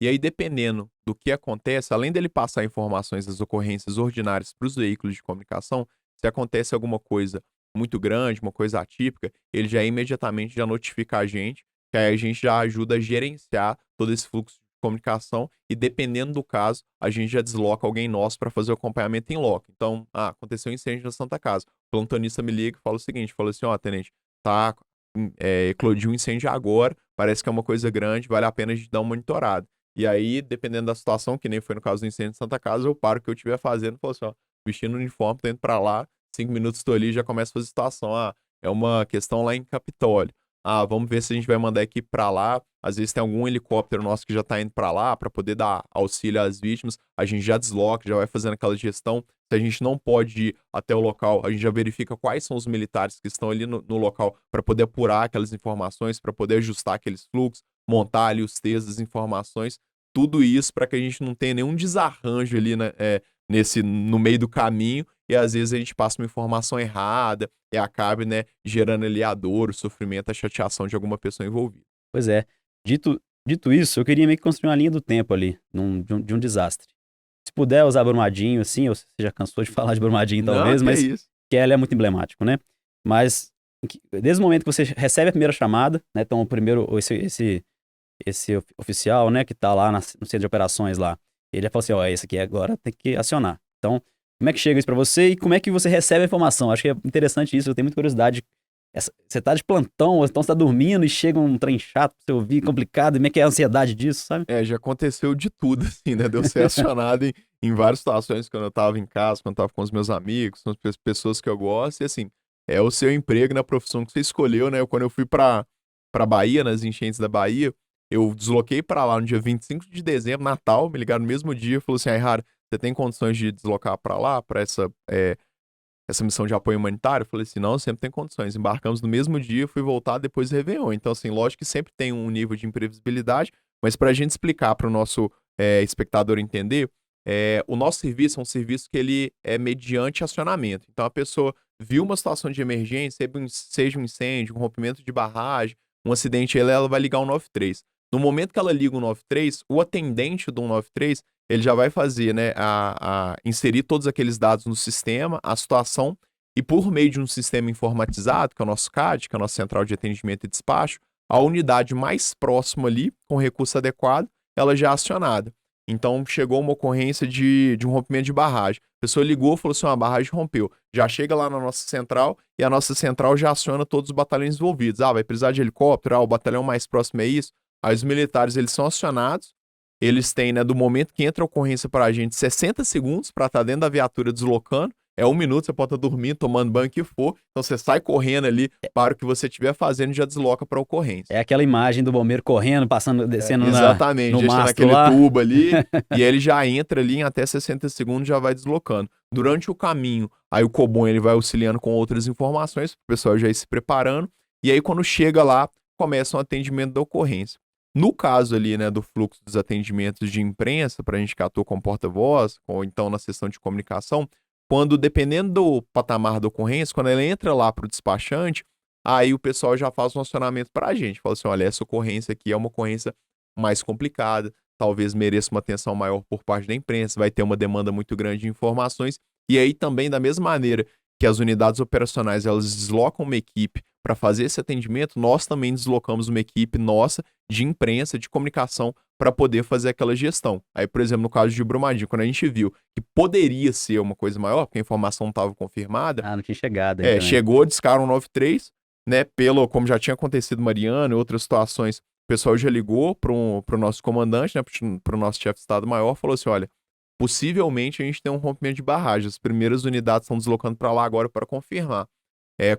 C: E aí, dependendo do que acontece, além dele passar informações das ocorrências ordinárias para os veículos de comunicação, se acontece alguma coisa muito grande, uma coisa atípica, ele já imediatamente já notifica a gente, que aí a gente já ajuda a gerenciar todo esse fluxo de comunicação e, dependendo do caso, a gente já desloca alguém nosso para fazer o acompanhamento em loco. Então, aconteceu um incêndio na Santa Casa. O plantonista me liga e fala o seguinte, fala assim, ó, tenente, tá, eclodiu um incêndio agora, parece que é uma coisa grande, vale a pena a gente dar uma monitorada. E aí, dependendo da situação, que nem foi no caso do incêndio de Santa Casa, eu paro o que eu estiver fazendo e falo assim, ó, vestindo o uniforme, tô indo pra lá, 5 minutos estou ali e já começo a fazer situação. É uma questão lá em Capitólio. Vamos ver se a gente vai mandar a equipe pra lá. Às vezes tem algum helicóptero nosso que já tá indo pra lá para poder dar auxílio às vítimas. A gente já desloca, já vai fazendo aquela gestão. Se a gente não pode ir até o local, a gente já verifica quais são os militares que estão ali no local para poder apurar aquelas informações, para poder ajustar aqueles fluxos, montar ali os textos, as informações. Tudo isso para que a gente não tenha nenhum desarranjo ali, né, no meio do caminho, e às vezes a gente passa uma informação errada e acabe, né, gerando ali a dor, o sofrimento, a chateação de alguma pessoa envolvida.
B: Pois é. Dito isso, eu queria meio que construir uma linha do tempo ali, de um desastre. Se puder usar Brumadinho, assim, ou você já cansou de falar de Brumadinho talvez,
C: Não, que
B: mas
C: isso.
B: que ela é muito emblemático, né? Mas desde o momento que você recebe a primeira chamada, né? Então, o primeiro, esse oficial, né, que tá lá no centro de operações lá, ele já falou assim, ó, esse aqui agora tem que acionar. Então, como é que chega isso pra você e como é que você recebe a informação? Acho que é interessante isso, eu tenho muita curiosidade. Você tá de plantão, ou então você tá dormindo e chega um trem chato pra você ouvir, complicado, e como é que é a ansiedade disso, sabe?
C: Já aconteceu de tudo, assim, né? De eu ser acionado em várias situações, quando eu tava em casa, quando eu tava com os meus amigos, com as pessoas que eu gosto, e assim, é o seu emprego na profissão que você escolheu, né? Quando eu fui pra Bahia, nas enchentes da Bahia, eu desloquei pra lá no dia 25 de dezembro, Natal, me ligaram no mesmo dia, falou assim, Rara, você tem condições de deslocar pra lá, pra essa missão de apoio humanitário? Eu falei assim, não, sempre tem condições. Embarcamos no mesmo dia, fui voltar depois do Réveillon. Então, assim, lógico que sempre tem um nível de imprevisibilidade, mas para a gente explicar para o nosso espectador entender, o nosso serviço é um serviço que ele é mediante acionamento. Então, a pessoa viu uma situação de emergência, seja um incêndio, um rompimento de barragem, um acidente, ela vai ligar o 93. No momento que ela liga o 93, o atendente do 193 ele já vai fazer, né, inserir todos aqueles dados no sistema, a situação, e por meio de um sistema informatizado, que é o nosso CAD, que é a nossa Central de Atendimento e Despacho, a unidade mais próxima ali, com recurso adequado, ela já é acionada. Então, chegou uma ocorrência de um rompimento de barragem. A pessoa ligou, falou assim, a barragem rompeu. Já chega lá na nossa central, e a nossa central já aciona todos os batalhões envolvidos. Vai precisar de helicóptero? O batalhão mais próximo é isso? Aí os militares, eles são acionados, eles têm, né, do momento que entra a ocorrência para a gente, 60 segundos para estar dentro da viatura deslocando. É 1 minuto, você pode estar dormindo, tomando banho, o que for. Então você sai correndo ali para o que você estiver fazendo e já desloca para a ocorrência.
B: É aquela imagem do bombeiro correndo, passando, descendo
C: exatamente,
B: no
C: já está
B: mastro
C: naquele
B: lá.
C: tubo ali, e aí ele já entra ali em até 60 segundos, já vai deslocando. Durante o caminho, aí o Cobom ele vai auxiliando com outras informações, para o pessoal já ir se preparando, e aí quando chega lá, começa o atendimento da ocorrência. No caso ali, né, do fluxo dos atendimentos de imprensa, para a gente que atua com porta-voz, ou então na sessão de comunicação, quando, dependendo do patamar da ocorrência, quando ela entra lá para o despachante, aí o pessoal já faz um acionamento para a gente. Fala assim, olha, essa ocorrência aqui é uma ocorrência mais complicada, talvez mereça uma atenção maior por parte da imprensa, vai ter uma demanda muito grande de informações. E aí também, da mesma maneira que as unidades operacionais elas deslocam uma equipe para fazer esse atendimento, nós também deslocamos uma equipe nossa de imprensa, de comunicação, para poder fazer aquela gestão. Aí, por exemplo, no caso de Brumadinho, quando a gente viu que poderia ser uma coisa maior, porque a informação não estava confirmada,
B: Não tinha chegado aí também.
C: chegou, discaram 93, né, como já tinha acontecido Mariana e outras situações, o pessoal já ligou para o nosso comandante, né, para o nosso chefe de Estado-Maior, falou assim, olha, possivelmente a gente tem um rompimento de barragem, as primeiras unidades estão deslocando para lá agora para confirmar.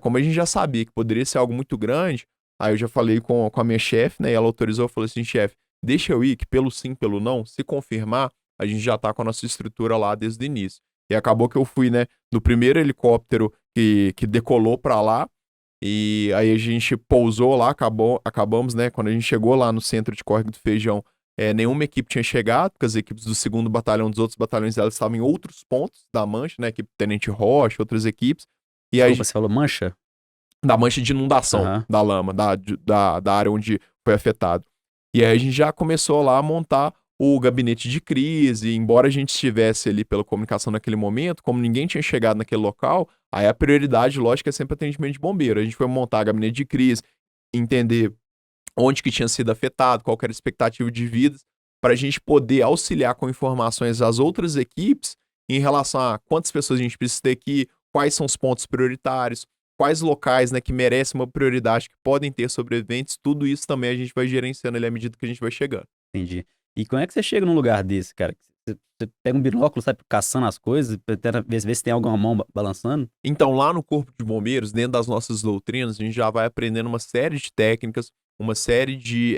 C: Como a gente já sabia que poderia ser algo muito grande, aí eu já falei com a minha chefe, né, e ela autorizou, falou assim, chefe, deixa eu ir, que pelo sim, pelo não, se confirmar, a gente já tá com a nossa estrutura lá desde o início. E acabou que eu fui, né, no primeiro helicóptero que decolou para lá, e aí a gente pousou lá, acabamos, né, quando a gente chegou lá no centro de Córrego do Feijão, nenhuma equipe tinha chegado, porque as equipes do 2º batalhão, dos outros batalhões delas estavam em outros pontos da Mancha, né, equipe Tenente Rocha, outras equipes. E aí,
B: Desculpa, você falou mancha?
C: Da mancha de inundação, da lama, da área onde foi afetado. E aí a gente já começou lá a montar o gabinete de crise, embora a gente estivesse ali pela comunicação naquele momento, como ninguém tinha chegado naquele local, aí a prioridade, lógico, é sempre atendimento de bombeiro. A gente foi montar gabinete de crise, entender onde que tinha sido afetado, qual que era a expectativa de vidas, para a gente poder auxiliar com informações às outras equipes em relação a quantas pessoas a gente precisa ter aqui, quais são os pontos prioritários, quais locais, né, que merecem uma prioridade, que podem ter sobreviventes, tudo isso também a gente vai gerenciando ali à medida que a gente vai chegando.
B: Entendi. E como é que você chega num lugar desse, cara? Você pega um binóculo, sai caçando as coisas, tenta ver se tem alguma mão balançando?
C: Então, lá no Corpo de Bombeiros, dentro das nossas doutrinas, a gente já vai aprendendo uma série de técnicas, uma série de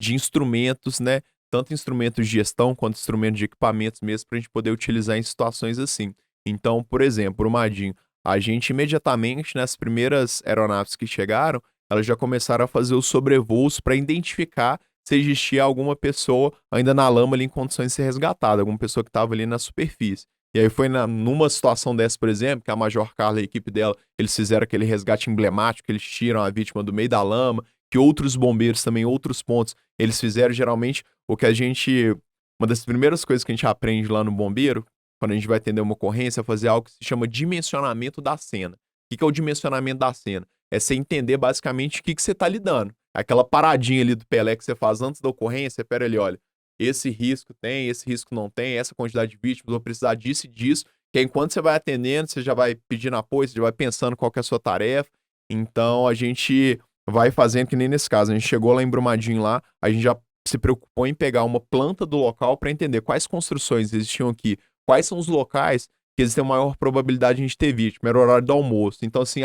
C: instrumentos, né? Tanto instrumentos de gestão quanto instrumentos de equipamentos mesmo, para a gente poder utilizar em situações assim. Então, por exemplo, Brumadinho, a gente imediatamente, nas primeiras aeronaves que chegaram, elas já começaram a fazer os sobrevoos para identificar se existia alguma pessoa ainda na lama ali em condições de ser resgatada, alguma pessoa que estava ali na superfície. E aí foi numa situação dessa, por exemplo, que a Major Carla e a equipe dela, eles fizeram aquele resgate emblemático, eles tiram a vítima do meio da lama, que outros bombeiros também, outros pontos, eles fizeram geralmente o que a gente... Uma das primeiras coisas que a gente aprende lá no bombeiro, quando a gente vai atender uma ocorrência, é fazer algo que se chama dimensionamento da cena. O que é o dimensionamento da cena? É você entender basicamente o que você está lidando. Aquela paradinha ali do Pelé que você faz antes da ocorrência, pera ali, olha, esse risco tem, esse risco não tem, essa quantidade de vítimas, vou precisar disso e disso, que aí, enquanto você vai atendendo, você já vai pedindo apoio, você já vai pensando qual que é a sua tarefa. Então, a gente vai fazendo que nem nesse caso. A gente chegou lá em Brumadinho lá, a gente já se preocupou em pegar uma planta do local para entender quais construções existiam aqui, quais são os locais que existem a maior probabilidade de a gente ter vítima. Era o horário do almoço. Então, assim,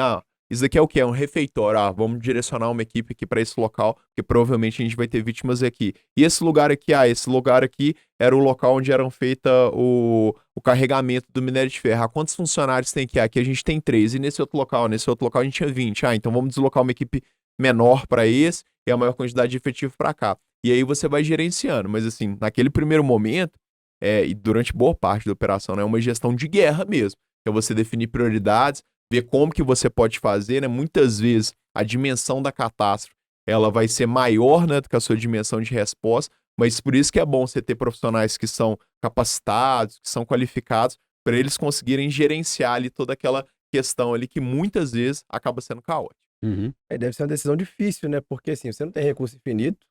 C: isso aqui é o quê? É um refeitório. Vamos direcionar uma equipe aqui para esse local, porque provavelmente a gente vai ter vítimas aqui. E esse lugar aqui, esse lugar aqui era o local onde eram feita o carregamento do minério de ferro. Quantos funcionários tem aqui? Aqui a gente tem 3. E nesse outro local a gente tinha 20. Então vamos deslocar uma equipe menor para esse e a maior quantidade de efetivo para cá. E aí você vai gerenciando. Mas assim, naquele primeiro momento, e durante boa parte da operação, né, é uma gestão de guerra mesmo. É você definir prioridades, ver como que você pode fazer, né? Muitas vezes a dimensão da catástrofe ela vai ser maior, né, do que a sua dimensão de resposta, mas por isso que é bom você ter profissionais que são capacitados, que são qualificados, para eles conseguirem gerenciar ali toda aquela questão ali que muitas vezes acaba sendo caótica.
B: Uhum.
A: Deve ser uma decisão difícil, né? Porque assim, você não tem recurso infinito,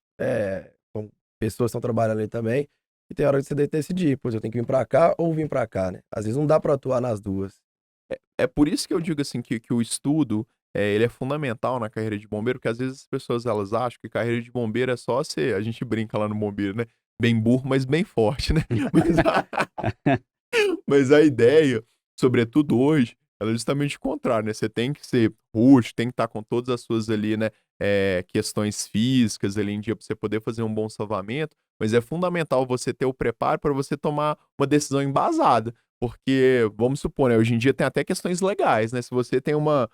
A: com pessoas que estão trabalhando ali também, e tem hora que você deve decidir, pois eu tenho que vir pra cá ou vir pra cá, né? Às vezes não dá pra atuar nas duas.
C: É por isso que eu digo assim que o estudo ele é fundamental na carreira de bombeiro, porque às vezes as pessoas elas acham que carreira de bombeiro é só ser, a gente brinca lá no bombeiro, né? Bem burro, mas bem forte, né? Mas a ideia, sobretudo hoje, ela é justamente o contrário, né? Você tem que ser rústico, tem que estar com todas as suas ali, né, questões físicas ali em dia para você poder fazer um bom salvamento, mas é fundamental você ter o preparo para você tomar uma decisão embasada, porque, vamos supor, né, hoje em dia tem até questões legais, né? Se você tem uma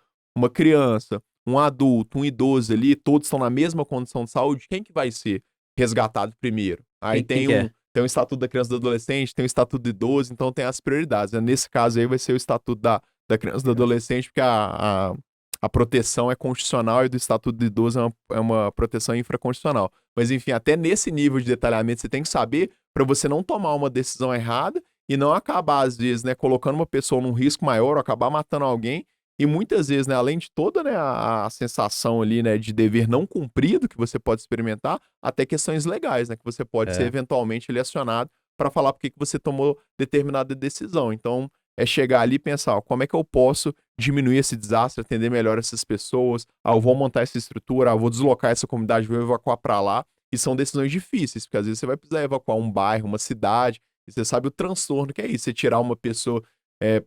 C: criança, um adulto, um idoso ali, todos estão na mesma condição de saúde, quem que vai ser resgatado primeiro? Aí
B: Quem que é?
C: tem o Estatuto da Criança e do Adolescente, tem o Estatuto do Idoso, então tem as prioridades, né? Nesse caso aí vai ser o Estatuto da Criança e do Adolescente, porque a proteção é constitucional e do Estatuto do Idoso é uma proteção infraconstitucional. Mas enfim, até nesse nível de detalhamento você tem que saber para você não tomar uma decisão errada e não acabar, às vezes, né, colocando uma pessoa num risco maior ou acabar matando alguém. E muitas vezes, né, além de toda, né, a sensação ali, né, de dever não cumprido que você pode experimentar, até questões legais, né, que você pode ser
B: É.
C: eventualmente ali acionado para falar por que você tomou determinada decisão. Então, é chegar ali e pensar, como é que eu posso diminuir esse desastre, atender melhor essas pessoas, eu vou montar essa estrutura, eu vou deslocar essa comunidade, vou evacuar para lá. E são decisões difíceis, porque às vezes você vai precisar evacuar um bairro, uma cidade, e você sabe o transtorno que é isso, você tirar uma pessoa.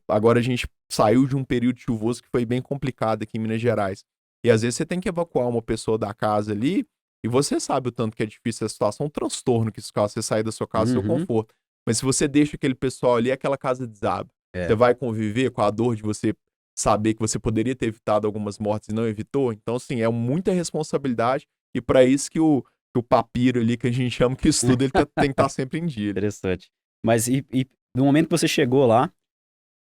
C: Agora a gente saiu de um período chuvoso que foi bem complicado aqui em Minas Gerais. E às vezes você tem que evacuar uma pessoa da casa ali, e você sabe o tanto que é difícil a situação, um transtorno que isso causa você sair da sua casa, do seu
B: Uhum.
C: conforto. Mas se você deixa aquele pessoal ali, aquela casa desaba.
B: É.
C: Você vai conviver com a dor de você saber que você poderia ter evitado algumas mortes e não evitou. Então, assim, é muita responsabilidade, e para isso que o papiro ali, que a gente chama que estuda, ele tem que estar sempre em dia.
B: Interessante. Mas e no momento que você chegou lá,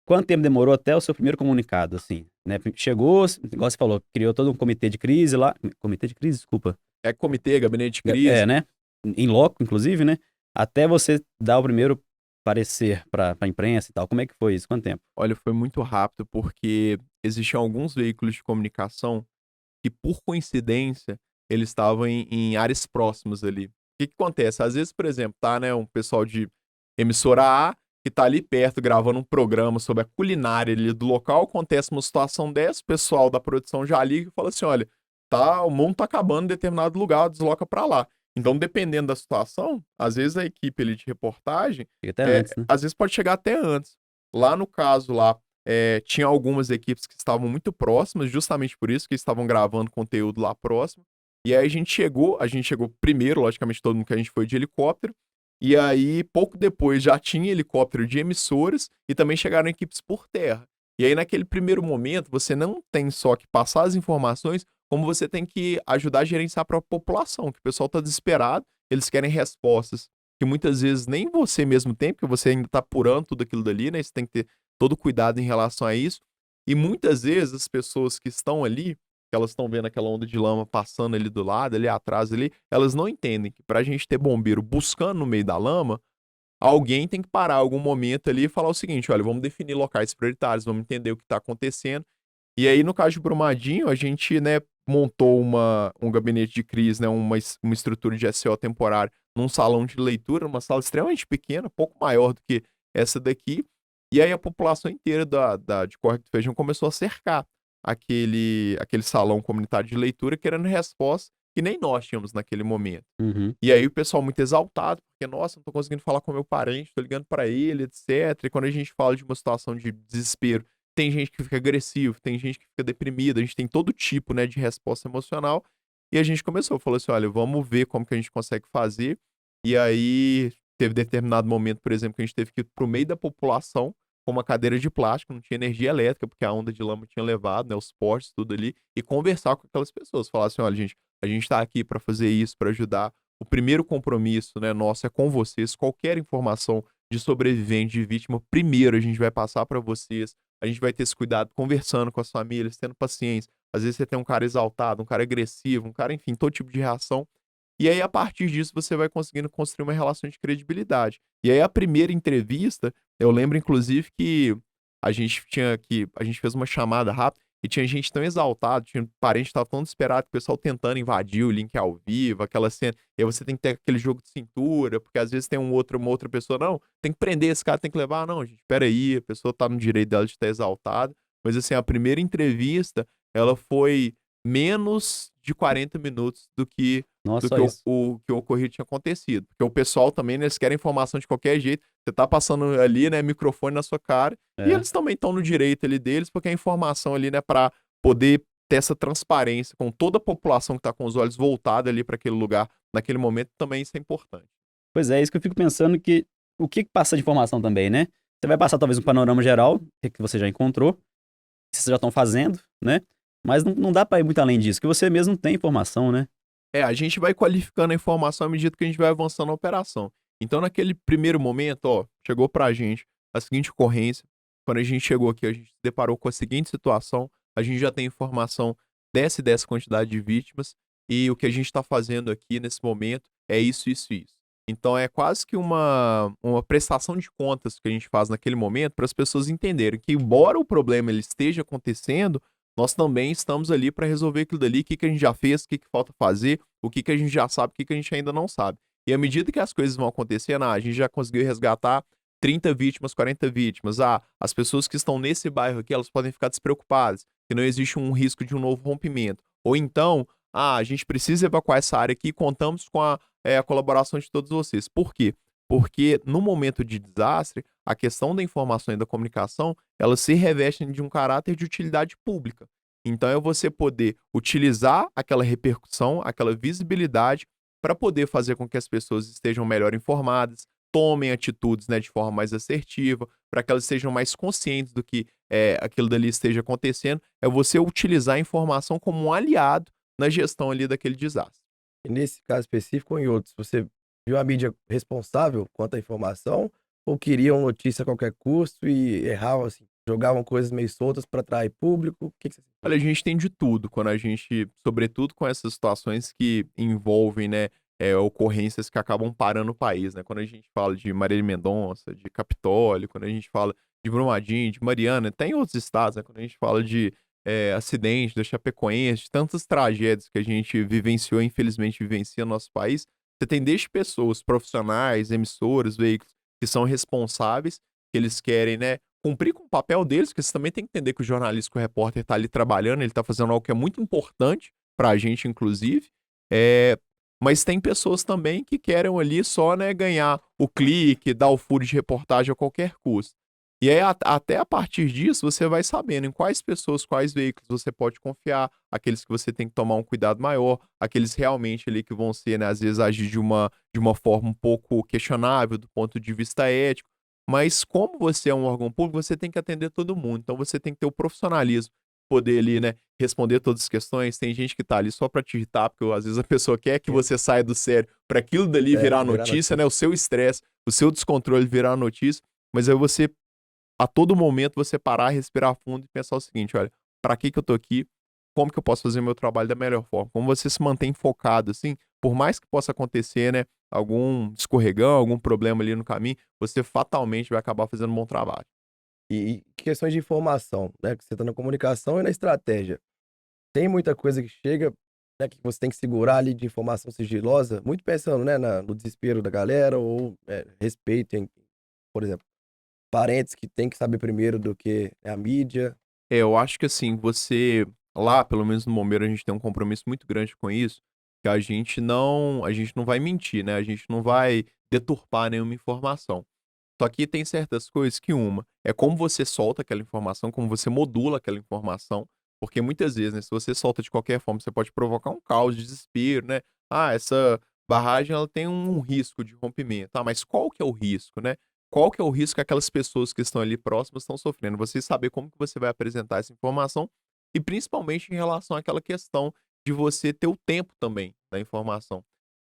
B: quanto tempo demorou até o seu primeiro comunicado, assim, né? Chegou, igual você falou, criou todo um comitê de crise lá. Comitê de crise, desculpa.
C: Comitê, gabinete de crise.
B: Né? Em loco, inclusive, né? até você dar o primeiro parecer para a imprensa e tal, como é que foi isso? Quanto tempo?
C: Olha, foi muito rápido, porque existiam alguns veículos de comunicação que, por coincidência, eles estavam em áreas próximas ali. O que que acontece? Às vezes, por exemplo, tá, né, um pessoal de emissora A que tá ali perto gravando um programa sobre a culinária ali do local, acontece uma situação dessa, o pessoal da produção já liga e fala assim: olha, tá, o mundo tá acabando em determinado lugar, desloca pra lá. Então, dependendo da situação, às vezes a equipe ali de reportagem,
B: Fica até antes, né?
C: às vezes pode chegar até antes. Lá no caso lá, tinha algumas equipes que estavam muito próximas, justamente por isso que estavam gravando conteúdo lá próximo. E aí a gente chegou primeiro, logicamente todo mundo que a gente foi de helicóptero, e aí pouco depois já tinha helicóptero de emissoras e também chegaram equipes por terra. E aí naquele primeiro momento você não tem só que passar as informações, como você tem que ajudar a gerenciar a própria população, que o pessoal está desesperado, eles querem respostas que muitas vezes nem você mesmo tem, porque você ainda está apurando tudo aquilo dali, né? Você tem que ter todo cuidado em relação a isso. E muitas vezes as pessoas que estão ali, que elas estão vendo aquela onda de lama passando ali do lado, ali atrás ali, elas não entendem que pra gente ter bombeiro buscando no meio da lama, alguém tem que parar algum momento ali e falar o seguinte: olha, vamos definir locais prioritários, vamos entender o que está acontecendo. E aí, no caso de Brumadinho, a gente, né, montou um gabinete de crise, né, uma estrutura de SO temporário num salão de leitura, uma sala extremamente pequena, pouco maior do que essa daqui. E aí a população inteira de Córrego do Feijão começou a cercar aquele salão comunitário de leitura, querendo resposta que nem nós tínhamos naquele momento.
B: Uhum.
C: E aí o pessoal muito exaltado, porque, nossa, não tô conseguindo falar com meu parente, tô ligando pra ele, etc. E quando a gente fala de uma situação de desespero, tem gente que fica agressivo, tem gente que fica deprimida, a gente tem todo tipo, né, de resposta emocional. E a gente começou, falou assim: olha, vamos ver como que a gente consegue fazer. E aí teve determinado momento, por exemplo, que a gente teve que ir pro meio da população com uma cadeira de plástico, não tinha energia elétrica, porque a onda de lama tinha levado, né, os postes, tudo ali, e conversar com aquelas pessoas. Falar assim: olha, gente, a gente tá aqui para fazer isso, para ajudar. O primeiro compromisso, né, nosso é com vocês. Qualquer informação de sobrevivente, de vítima, primeiro a gente vai passar para vocês. A gente vai ter esse cuidado conversando com as famílias, tendo paciência. Às vezes você tem um cara exaltado, um cara agressivo, um cara, enfim, todo tipo de reação. E aí, a partir disso, você vai conseguindo construir uma relação de credibilidade. E aí, a primeira entrevista, eu lembro, inclusive, que a gente fez uma chamada rápida e tinha gente tão exaltada, tinha parente que tava tão desesperado, que o pessoal tentando invadir o link ao vivo, aquela cena. E aí você tem que ter aquele jogo de cintura, porque às vezes tem uma outra pessoa, não, tem que prender esse cara, tem que levar. Não, gente, peraí, a pessoa tá no direito dela de estar exaltada. Mas assim, a primeira entrevista, ela foi menos de 40 minutos do
B: Nossa,
C: que
B: só isso.
C: o que o ocorrido tinha acontecido. Porque o pessoal também, né, eles querem informação de qualquer jeito. Você tá passando ali, né, microfone na sua cara, e
B: É.
C: eles também estão no direito ali deles, porque a informação ali, né, pra poder ter essa transparência com toda a população que tá com os olhos voltados ali para aquele lugar, naquele momento, também isso é importante.
B: Pois é, isso que eu fico pensando que o que que passa de informação também, né? Você vai passar talvez um panorama geral, o que que você já encontrou, que vocês já estão fazendo, né? Mas não dá pra ir muito além disso, que você mesmo tem informação, né?
C: A gente vai qualificando a informação à medida que a gente vai avançando na operação. Então, naquele primeiro momento, ó, chegou pra gente a seguinte ocorrência. Quando a gente chegou aqui, a gente se deparou com a seguinte situação. A gente já tem informação dessa e dessa quantidade de vítimas. E o que a gente está fazendo aqui nesse momento é isso, isso, isso. Então, é quase que uma prestação de contas que a gente faz naquele momento para as pessoas entenderem que, embora o problema ele esteja acontecendo, nós também estamos ali para resolver aquilo dali, o que que a gente já fez, o que que falta fazer, o que que a gente já sabe, o que que a gente ainda não sabe. E à medida que as coisas vão acontecendo, a gente já conseguiu resgatar 30 vítimas, 40 vítimas. As pessoas que estão nesse bairro aqui, elas podem ficar despreocupadas, que não existe um risco de um novo rompimento. Ou então, a gente precisa evacuar essa área aqui e contamos com a colaboração de todos vocês. Por quê? Porque no momento de desastre, a questão da informação e da comunicação, elas se revestem de um caráter de utilidade pública. Então é você poder utilizar aquela repercussão, aquela visibilidade para poder fazer com que as pessoas estejam melhor informadas, tomem atitudes, né, de forma mais assertiva, para que elas sejam mais conscientes do que aquilo dali esteja acontecendo. É você utilizar a informação como um aliado na gestão ali daquele desastre.
A: E nesse caso específico ou em outros, você viu a mídia responsável quanto à informação ou queriam notícia a qualquer custo e erravam, assim, jogavam coisas meio soltas para atrair público? O que que você sentiu?
C: Olha, a gente tem de tudo quando a gente, sobretudo com essas situações que envolvem, né, ocorrências que acabam parando o país, né? Quando a gente fala de Marília Mendonça, de Capitólio, quando a gente fala de Brumadinho, de Mariana, até em outros estados, né? Quando a gente fala de acidente da Chapecoense, de tantas tragédias que a gente vivenciou, infelizmente vivencia no nosso país, você tem desde pessoas profissionais, emissoras, veículos que são responsáveis, que eles querem, né, cumprir com o papel deles, porque você também tem que entender que o jornalista, que o repórter está ali trabalhando, ele está fazendo algo que é muito importante para a gente, inclusive, é, mas tem pessoas também que querem ali só, né, ganhar o clique, dar o furo de reportagem a qualquer custo. E aí, até a partir disso, você vai sabendo em quais pessoas, quais veículos você pode confiar, aqueles que você tem que tomar um cuidado maior, aqueles realmente ali que vão ser, né, às vezes agir de uma forma um pouco questionável do ponto de vista ético. Mas como você é um órgão público, você tem que atender todo mundo. Então você tem que ter o profissionalismo, poder ali, né, responder todas as questões. Tem gente que tá ali só pra te irritar, porque às vezes a pessoa quer que você saia do sério para aquilo dali virar
A: Virar
C: notícia,
A: notícia.
C: né, o seu estresse, o seu descontrole virar notícia. Mas aí você, a todo momento, você parar, respirar fundo e pensar o seguinte: olha, para que eu tô aqui? Como que eu posso fazer meu trabalho da melhor forma? Como você se mantém focado, assim, por mais que possa acontecer, né, algum escorregão, algum problema ali no caminho, você fatalmente vai acabar fazendo um bom trabalho.
A: E questões de informação, né, que você tá na comunicação e na estratégia. Tem muita coisa que chega, né, que você tem que segurar ali de informação sigilosa, muito pensando, né, no desespero da galera ou, respeito em, por exemplo, parentes que tem que saber primeiro do que a mídia.
C: Eu acho que assim, você lá, pelo menos no Bombeiro, a gente tem um compromisso muito grande com isso, que a gente não vai mentir, né? A gente não vai deturpar nenhuma informação. Só que tem certas coisas que uma é como você solta aquela informação, como você modula aquela informação, porque muitas vezes, né, se você solta de qualquer forma, você pode provocar um caos, desespero, né? Ah, essa barragem ela tem um risco de rompimento. Ah, mas qual que é o risco, né? Qual que é o risco que aquelas pessoas que estão ali próximas estão sofrendo? Você saber como que você vai apresentar essa informação e principalmente em relação àquela questão de você ter o tempo também da informação.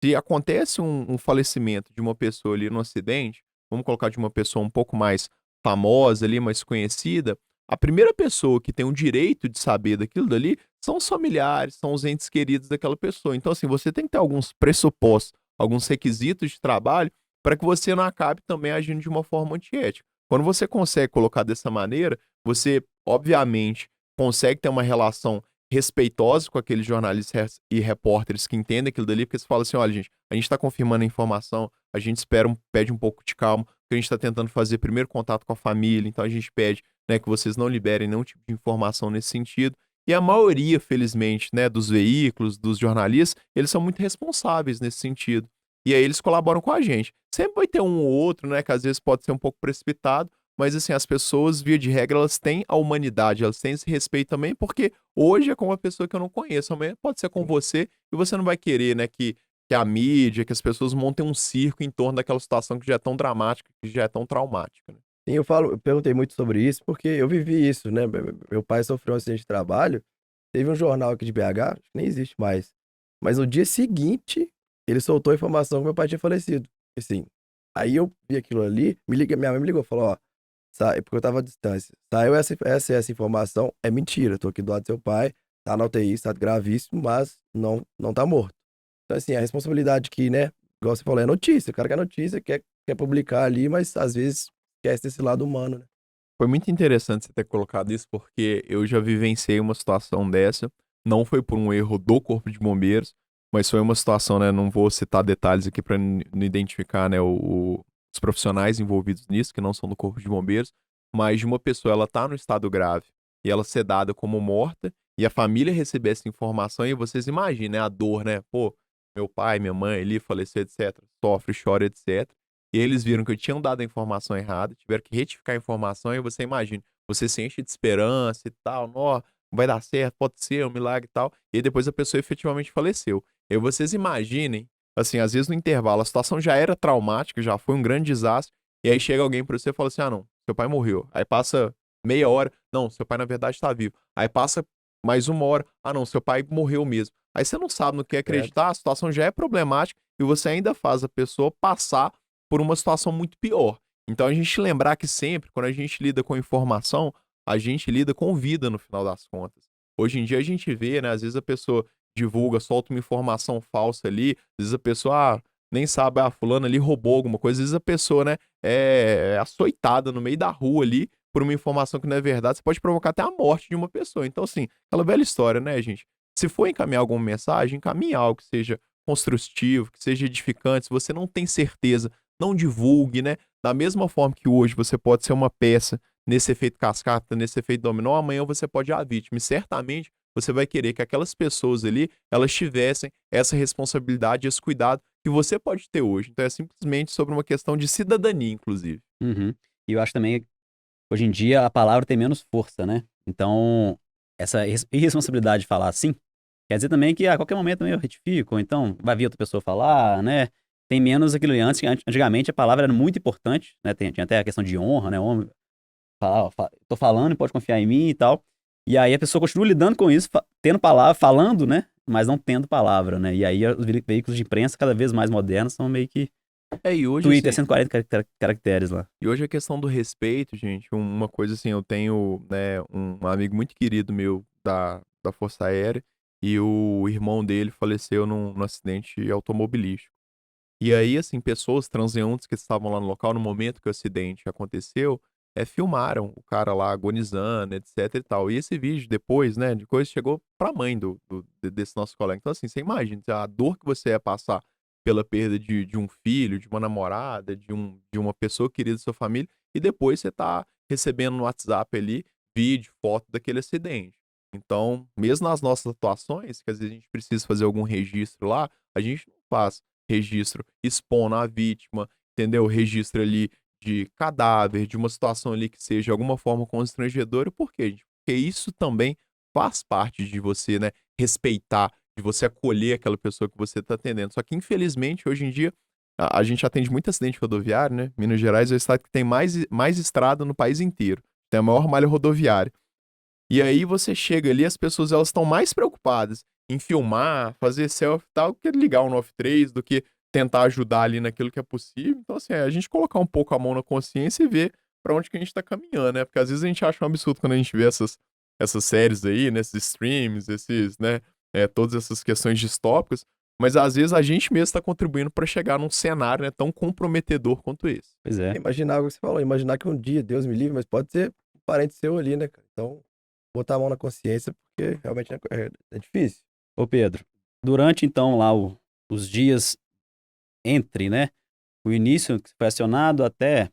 C: Se acontece um falecimento de uma pessoa ali no acidente, vamos colocar de uma pessoa um pouco mais famosa ali, mais conhecida, a primeira pessoa que tem o direito de saber daquilo dali são os familiares, são os entes queridos daquela pessoa. Então, assim, você tem que ter alguns pressupostos, alguns requisitos de trabalho para que você não acabe também agindo de uma forma antiética. Quando você consegue colocar dessa maneira, você, obviamente, consegue ter uma relação respeitosa com aqueles jornalistas e repórteres que entendem aquilo dali, porque você fala assim: olha, gente, a gente está confirmando a informação, a gente pede um pouco de calma, porque a gente está tentando fazer primeiro contato com a família, então a gente pede, né, que vocês não liberem nenhum tipo de informação nesse sentido. E a maioria, felizmente, né, dos veículos, dos jornalistas, eles são muito responsáveis nesse sentido. E aí eles colaboram com a gente. Sempre vai ter um ou outro, né, que às vezes pode ser um pouco precipitado, mas assim, as pessoas, via de regra, elas têm a humanidade, elas têm esse respeito também, porque hoje é com uma pessoa que eu não conheço, amanhã pode ser com você, e você não vai querer, né, que a mídia, que as pessoas montem um circo em torno daquela situação que já é tão dramática, que já é tão traumática, né?
A: Sim, eu perguntei muito sobre isso, porque eu vivi isso, né, meu pai sofreu um acidente de trabalho, teve um jornal aqui de BH, acho que nem existe mais, mas no dia seguinte, ele soltou a informação que meu pai tinha falecido. Assim, aí eu vi aquilo ali, minha mãe me ligou, falou: "Ó, porque eu estava à distância. Saiu essa informação, é mentira. Tô aqui do lado do seu pai, tá na UTI, estado gravíssimo, mas não tá morto." Então, assim, a responsabilidade que, né, igual você falou, é notícia. O cara quer notícia, quer publicar ali, mas às vezes esquece desse lado humano, né?
C: Foi muito interessante você ter colocado isso, porque eu já vivenciei uma situação dessa. Não foi por um erro do Corpo de Bombeiros, mas foi uma situação, né? Não vou citar detalhes aqui para não identificar, né, os profissionais envolvidos nisso, que não são do Corpo de Bombeiros, mas de uma pessoa, ela tá no estado grave e ela ser dada como morta, e a família receber essa informação, e vocês imaginem, né, a dor, né? Pô, meu pai, minha mãe ali faleceu, etc. Sofre, chora, etc. E eles viram que eu tinha dado a informação errada, tiveram que retificar a informação, e você imagina, você se enche de esperança e tal, ó, vai dar certo, pode ser um milagre e tal, e aí depois a pessoa efetivamente faleceu. E aí vocês imaginem, assim, às vezes no intervalo, a situação já era traumática, já foi um grande desastre, e aí chega alguém pra você e fala assim: ah, não, seu pai morreu. Aí passa meia hora, não, seu pai na verdade tá vivo. Aí passa mais uma hora, ah, não, seu pai morreu mesmo. Aí você não sabe no que
A: Certo?
C: acreditar, a situação já é problemática, e você ainda faz a pessoa passar por uma situação muito pior. Então a gente lembrar que sempre, quando a gente lida com informação, a gente lida com vida no final das contas. Hoje em dia a gente vê, né, às vezes a pessoa divulga, solta uma informação falsa ali, às vezes a pessoa nem sabe, fulano ali roubou alguma coisa, às vezes a pessoa, né, é açoitada no meio da rua ali por uma informação que não é verdade, você pode provocar até a morte de uma pessoa. Então, assim, aquela velha história, né, gente? Se for encaminhar alguma mensagem, encaminhe algo que seja construtivo, que seja edificante. Se você não tem certeza, não divulgue, né? Da mesma forma que hoje você pode ser uma peça nesse efeito cascata, nesse efeito dominó, amanhã você pode ir a vítima. E certamente você vai querer que aquelas pessoas ali, elas tivessem essa responsabilidade, esse cuidado que você pode ter hoje. Então é simplesmente sobre uma questão de cidadania, inclusive.
B: Uhum. E eu acho também, hoje em dia, a palavra tem menos força, né? Então, essa irresponsabilidade de falar assim, quer dizer também que a qualquer momento também eu retifico, ou então vai vir outra pessoa falar, né? Tem menos aquilo antes. Antigamente a palavra era muito importante, né? Tinha até a questão de honra, né? Homem, falar, ó, tô falando, pode confiar em mim e tal. E aí a pessoa continua lidando com isso, tendo palavra, falando, né? Mas não tendo palavra, né? E aí os veículos de imprensa cada vez mais modernos são meio que
C: E hoje,
B: Twitter,
C: assim,
B: 140 caracteres lá.
C: e hoje a questão do respeito, gente, uma coisa assim, eu tenho, né, um amigo muito querido meu da Força Aérea, e o irmão dele faleceu num acidente automobilístico. E aí, assim, pessoas transeuntes que estavam lá no local no momento que o acidente aconteceu, filmaram o cara lá agonizando, etc e tal. E esse vídeo depois, né, depois chegou pra mãe desse nosso colega. Então, assim, você imagina a dor que você ia passar pela perda de um filho, de uma namorada, de uma pessoa querida da sua família, e depois você tá recebendo no WhatsApp ali vídeo, foto daquele acidente. Então, mesmo nas nossas atuações, que às vezes a gente precisa fazer algum registro lá, a gente não faz registro expondo a vítima, entendeu? Registro ali de cadáver, de uma situação ali que seja de alguma forma constrangedora. Por quê, gente? Porque isso também faz parte de você, né, respeitar, de você acolher aquela pessoa que você está atendendo. Só que, infelizmente, hoje em dia, a gente atende muito acidente rodoviário, né? Minas Gerais é o estado que tem mais estrada no país inteiro. Tem a maior malha rodoviária. E aí você chega ali, as pessoas elas estão mais preocupadas em filmar, fazer selfie e tal, do que ligar o 93, do que tentar ajudar ali naquilo que é possível. Então, assim, a gente colocar um pouco a mão na consciência e ver pra onde que a gente tá caminhando, né? Porque às vezes a gente acha um absurdo quando a gente vê essas séries aí, né? Esses streams, né? Todas essas questões distópicas. Mas às vezes a gente mesmo está contribuindo para chegar num cenário, né, tão comprometedor quanto esse.
B: Pois é.
A: Imaginar o que você falou, imaginar que um dia, Deus me livre, mas pode ser um parente seu ali, né, cara? Então, botar a mão na consciência, porque realmente é difícil.
B: Ô Pedro, durante então lá os dias entre, né, o início que foi acionado até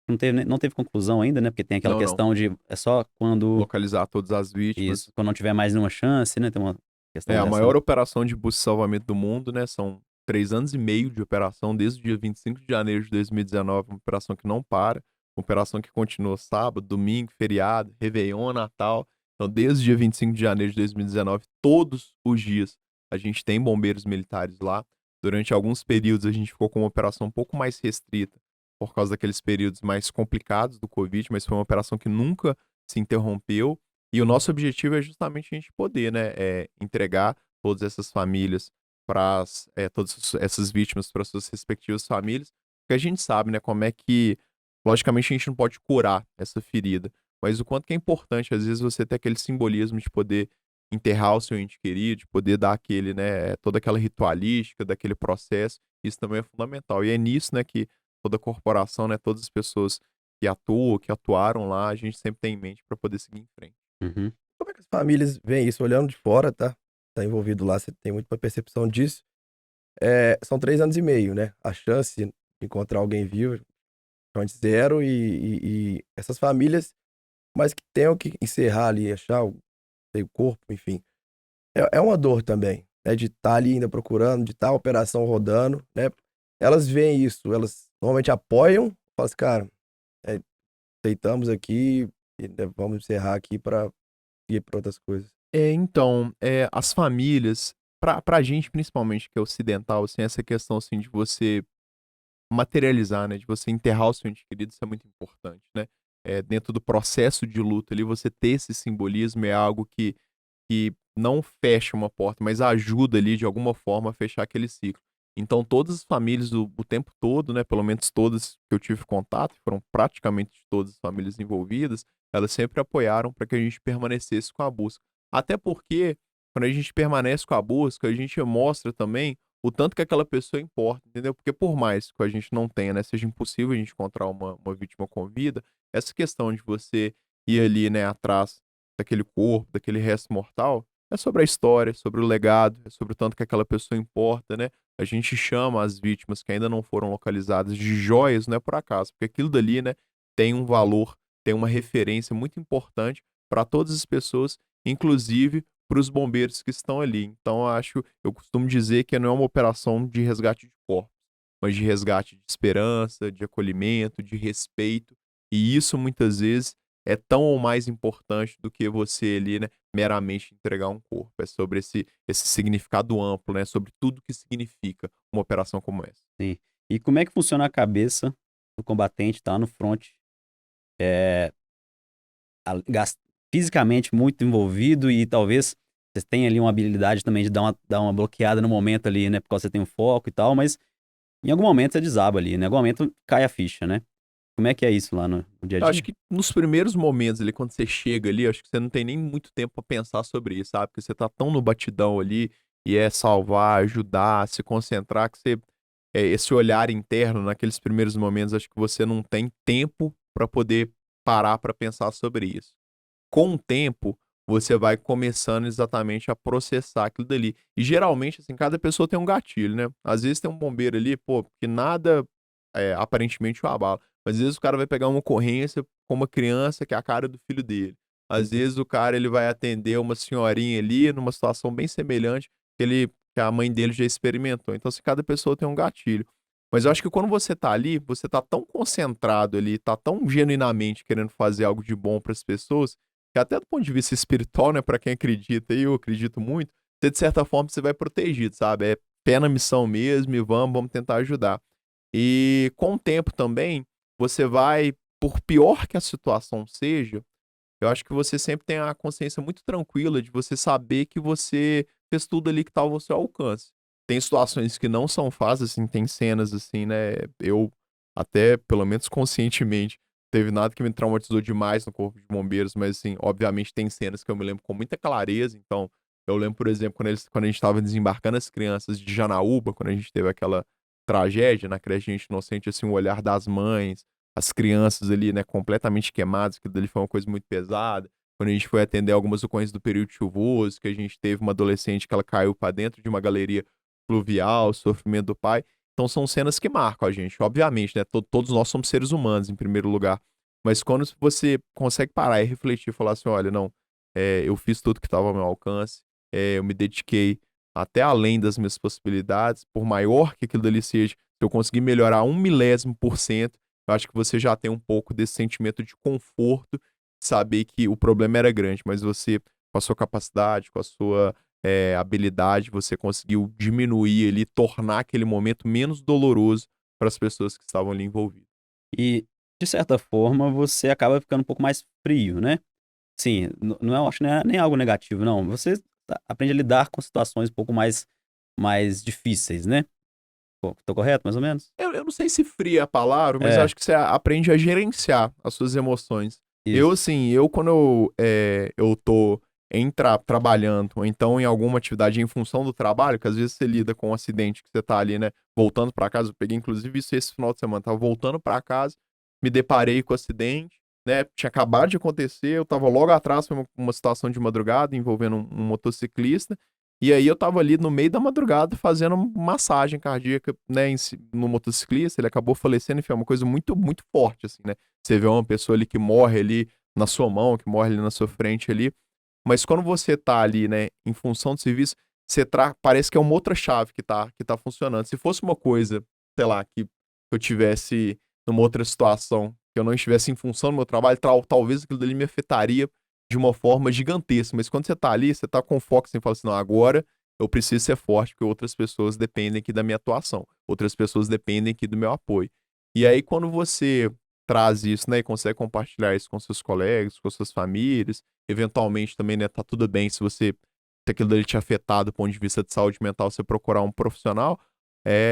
B: não teve conclusão ainda, né, porque tem aquela
C: Não, não.
B: questão de é só quando
C: Localizar todas as vítimas.
B: isso, quando não tiver mais nenhuma chance, né, tem uma questão
C: A
B: dessa.
C: maior operação de busca e salvamento do mundo, né? São 3 anos e meio de operação, desde o dia 25 de janeiro de 2019, uma operação que não para, uma operação que continua sábado, domingo, feriado, Réveillon, Natal. Então, desde o dia 25 de janeiro de 2019, todos os dias, a gente tem bombeiros militares lá. Durante alguns períodos, a gente ficou com uma operação um pouco mais restrita, por causa daqueles períodos mais complicados do Covid, mas foi uma operação que nunca se interrompeu. E o nosso objetivo é justamente a gente poder, né, entregar todas essas famílias para todas essas vítimas para suas respectivas famílias, porque a gente sabe, né, como é que, logicamente, a gente não pode curar essa ferida, mas o quanto que é importante, às vezes, você ter aquele simbolismo de poder enterrar o seu ente querido, de poder dar aquele, né, toda aquela ritualística daquele processo, isso também é fundamental. E é nisso, né, que toda corporação, né, todas as pessoas que atuam, que atuaram lá, a gente sempre tem em mente para poder seguir em frente.
B: Uhum.
A: Como é que as famílias veem isso? Olhando de fora, tá? Tá envolvido lá, você tem muita percepção disso. São 3 anos e meio, né? A chance de encontrar alguém vivo é praticamente zero e essas famílias, mas que tenham que encerrar ali, achar o corpo, enfim. É uma dor também, né? De estar ali ainda procurando, de estar a operação rodando, né? Elas veem isso, elas normalmente apoiam, falam assim, cara, é, aceitamos aqui, e, né, vamos encerrar aqui para ir para outras coisas.
C: Então, as famílias, pra gente principalmente que é ocidental, assim, essa questão, assim, de você materializar, né, de você enterrar o seu ente querido, isso é muito importante, né. Dentro do processo de luto ali, você ter esse simbolismo é algo que não fecha uma porta, mas ajuda ali de alguma forma a fechar aquele ciclo. Então todas as famílias o tempo todo, né, pelo menos todas que eu tive contato, foram praticamente todas as famílias envolvidas, elas sempre apoiaram para que a gente permanecesse com a busca. Até porque quando a gente permanece com a busca, a gente mostra também o tanto que aquela pessoa importa, entendeu? Porque por mais que a gente não tenha, né, seja impossível a gente encontrar uma vítima com vida, essa questão de você ir ali, né, atrás daquele corpo, daquele resto mortal, é sobre a história, sobre o legado, é sobre o tanto que aquela pessoa importa, né? A gente chama as vítimas que ainda não foram localizadas de joias, não é por acaso, porque aquilo dali, né, tem um valor, tem uma referência muito importante para todas as pessoas, inclusive para os bombeiros que estão ali. Então, eu costumo dizer que não é uma operação de resgate de corpos, mas de resgate de esperança, de acolhimento, de respeito. E isso muitas vezes é tão ou mais importante do que você ali, né, meramente entregar um corpo. É sobre esse significado amplo, né, sobre tudo que significa uma operação como essa.
B: Sim. E como é que funciona a cabeça do combatente, tá no front, é, fisicamente muito envolvido e talvez você tenha ali uma habilidade também de dar uma bloqueada no momento ali, né? Porque você tem um foco e tal, mas em algum momento você desaba ali, né? Em algum momento cai a ficha, né? Como é que é isso lá no dia a
C: Eu acho
B: dia?
C: que nos primeiros momentos ali, quando você chega ali, eu acho que você não tem nem muito tempo pra pensar sobre isso, sabe? Porque você tá tão no batidão ali, e é salvar, ajudar, se concentrar, que esse olhar interno naqueles primeiros momentos, acho que você não tem tempo pra poder parar pra pensar sobre isso. Com o tempo, você vai começando exatamente a processar aquilo dali. E geralmente, assim, cada pessoa tem um gatilho, né? Às vezes tem um bombeiro ali, pô, que nada aparentemente o abala. Mas às vezes o cara vai pegar uma ocorrência com uma criança que é a cara do filho dele. Às vezes o cara ele vai atender uma senhorinha ali numa situação bem semelhante que a mãe dele já experimentou. Então, assim, cada pessoa tem um gatilho. Mas eu acho que quando você tá ali, você tá tão concentrado ali, tá tão genuinamente querendo fazer algo de bom para as pessoas, que até do ponto de vista espiritual, né, para quem acredita, e eu acredito muito, você de certa forma você vai protegido, sabe? É pé na missão mesmo e vamos tentar ajudar. E com o tempo também, você vai, por pior que a situação seja, eu acho que você sempre tem a consciência muito tranquila de você saber que você fez tudo ali que estava ao seu alcance. Tem situações que não são fáceis, assim, tem cenas assim, né? Eu, até pelo menos conscientemente, teve nada que me traumatizou demais no Corpo de Bombeiros, mas assim, obviamente tem cenas que eu me lembro com muita clareza. Então, eu lembro, por exemplo, quando a gente estava desembarcando as crianças de Janaúba, quando a gente teve aquela tragédia na creche Gente Inocente, assim, o olhar das mães, as crianças ali, né, completamente queimadas, que dali foi uma coisa muito pesada. Quando a gente foi atender algumas ocorrências do período chuvoso, que a gente teve uma adolescente que ela caiu para dentro de uma galeria fluvial, sofrimento do pai. Então são cenas que marcam a gente, obviamente, né? Todos nós somos seres humanos, em primeiro lugar. Mas quando você consegue parar e refletir e falar assim, olha, não, eu fiz tudo que estava ao meu alcance, eu me dediquei até além das minhas possibilidades, por maior que aquilo dali seja, se eu conseguir melhorar 1 milésimo%, eu acho que você já tem um pouco desse sentimento de conforto, de saber que o problema era grande, mas você, com a sua capacidade, com a sua habilidade, você conseguiu diminuir ali, tornar aquele momento menos doloroso para as pessoas que estavam ali envolvidas.
B: E, de certa forma, você acaba ficando um pouco mais frio, né? Sim, não é, eu acho que não é nem algo negativo, não. Você aprende a lidar com situações um pouco mais difíceis, né? Pô, tô correto, mais ou menos?
C: Eu não sei se fria é a palavra, mas eu
B: É,
C: acho que você aprende a gerenciar as suas emoções. Eu,
B: isso.
C: assim, quando eu tô trabalhando, ou então em alguma atividade em função do trabalho, que às vezes você lida com um acidente que você tá ali, né, voltando pra casa, eu peguei inclusive isso esse final de semana, tava voltando pra casa, me deparei com o acidente, né, tinha acabado de acontecer, eu tava logo atrás, foi uma situação de madrugada envolvendo um motociclista, e aí eu tava ali no meio da madrugada fazendo massagem cardíaca, né, no motociclista, ele acabou falecendo, enfim, é uma coisa muito, muito forte, assim, né? Você vê uma pessoa ali que morre ali na sua mão, que morre ali na sua frente ali, mas quando você tá ali, né, em função do serviço, parece que é uma outra chave que tá funcionando. Se fosse uma coisa, sei lá, que eu tivesse numa outra situação, que eu não estivesse em função do meu trabalho, talvez aquilo dali me afetaria de uma forma gigantesca. Mas quando você tá ali, você tá com foco, você fala assim, não, agora eu preciso ser forte, porque outras pessoas dependem aqui da minha atuação. Outras pessoas dependem aqui do meu apoio. E aí, quando você traz isso, né, e consegue compartilhar isso com seus colegas, com suas famílias, eventualmente também, né, tá tudo bem se aquilo dele te afetar do ponto de vista de saúde mental, você procurar um profissional,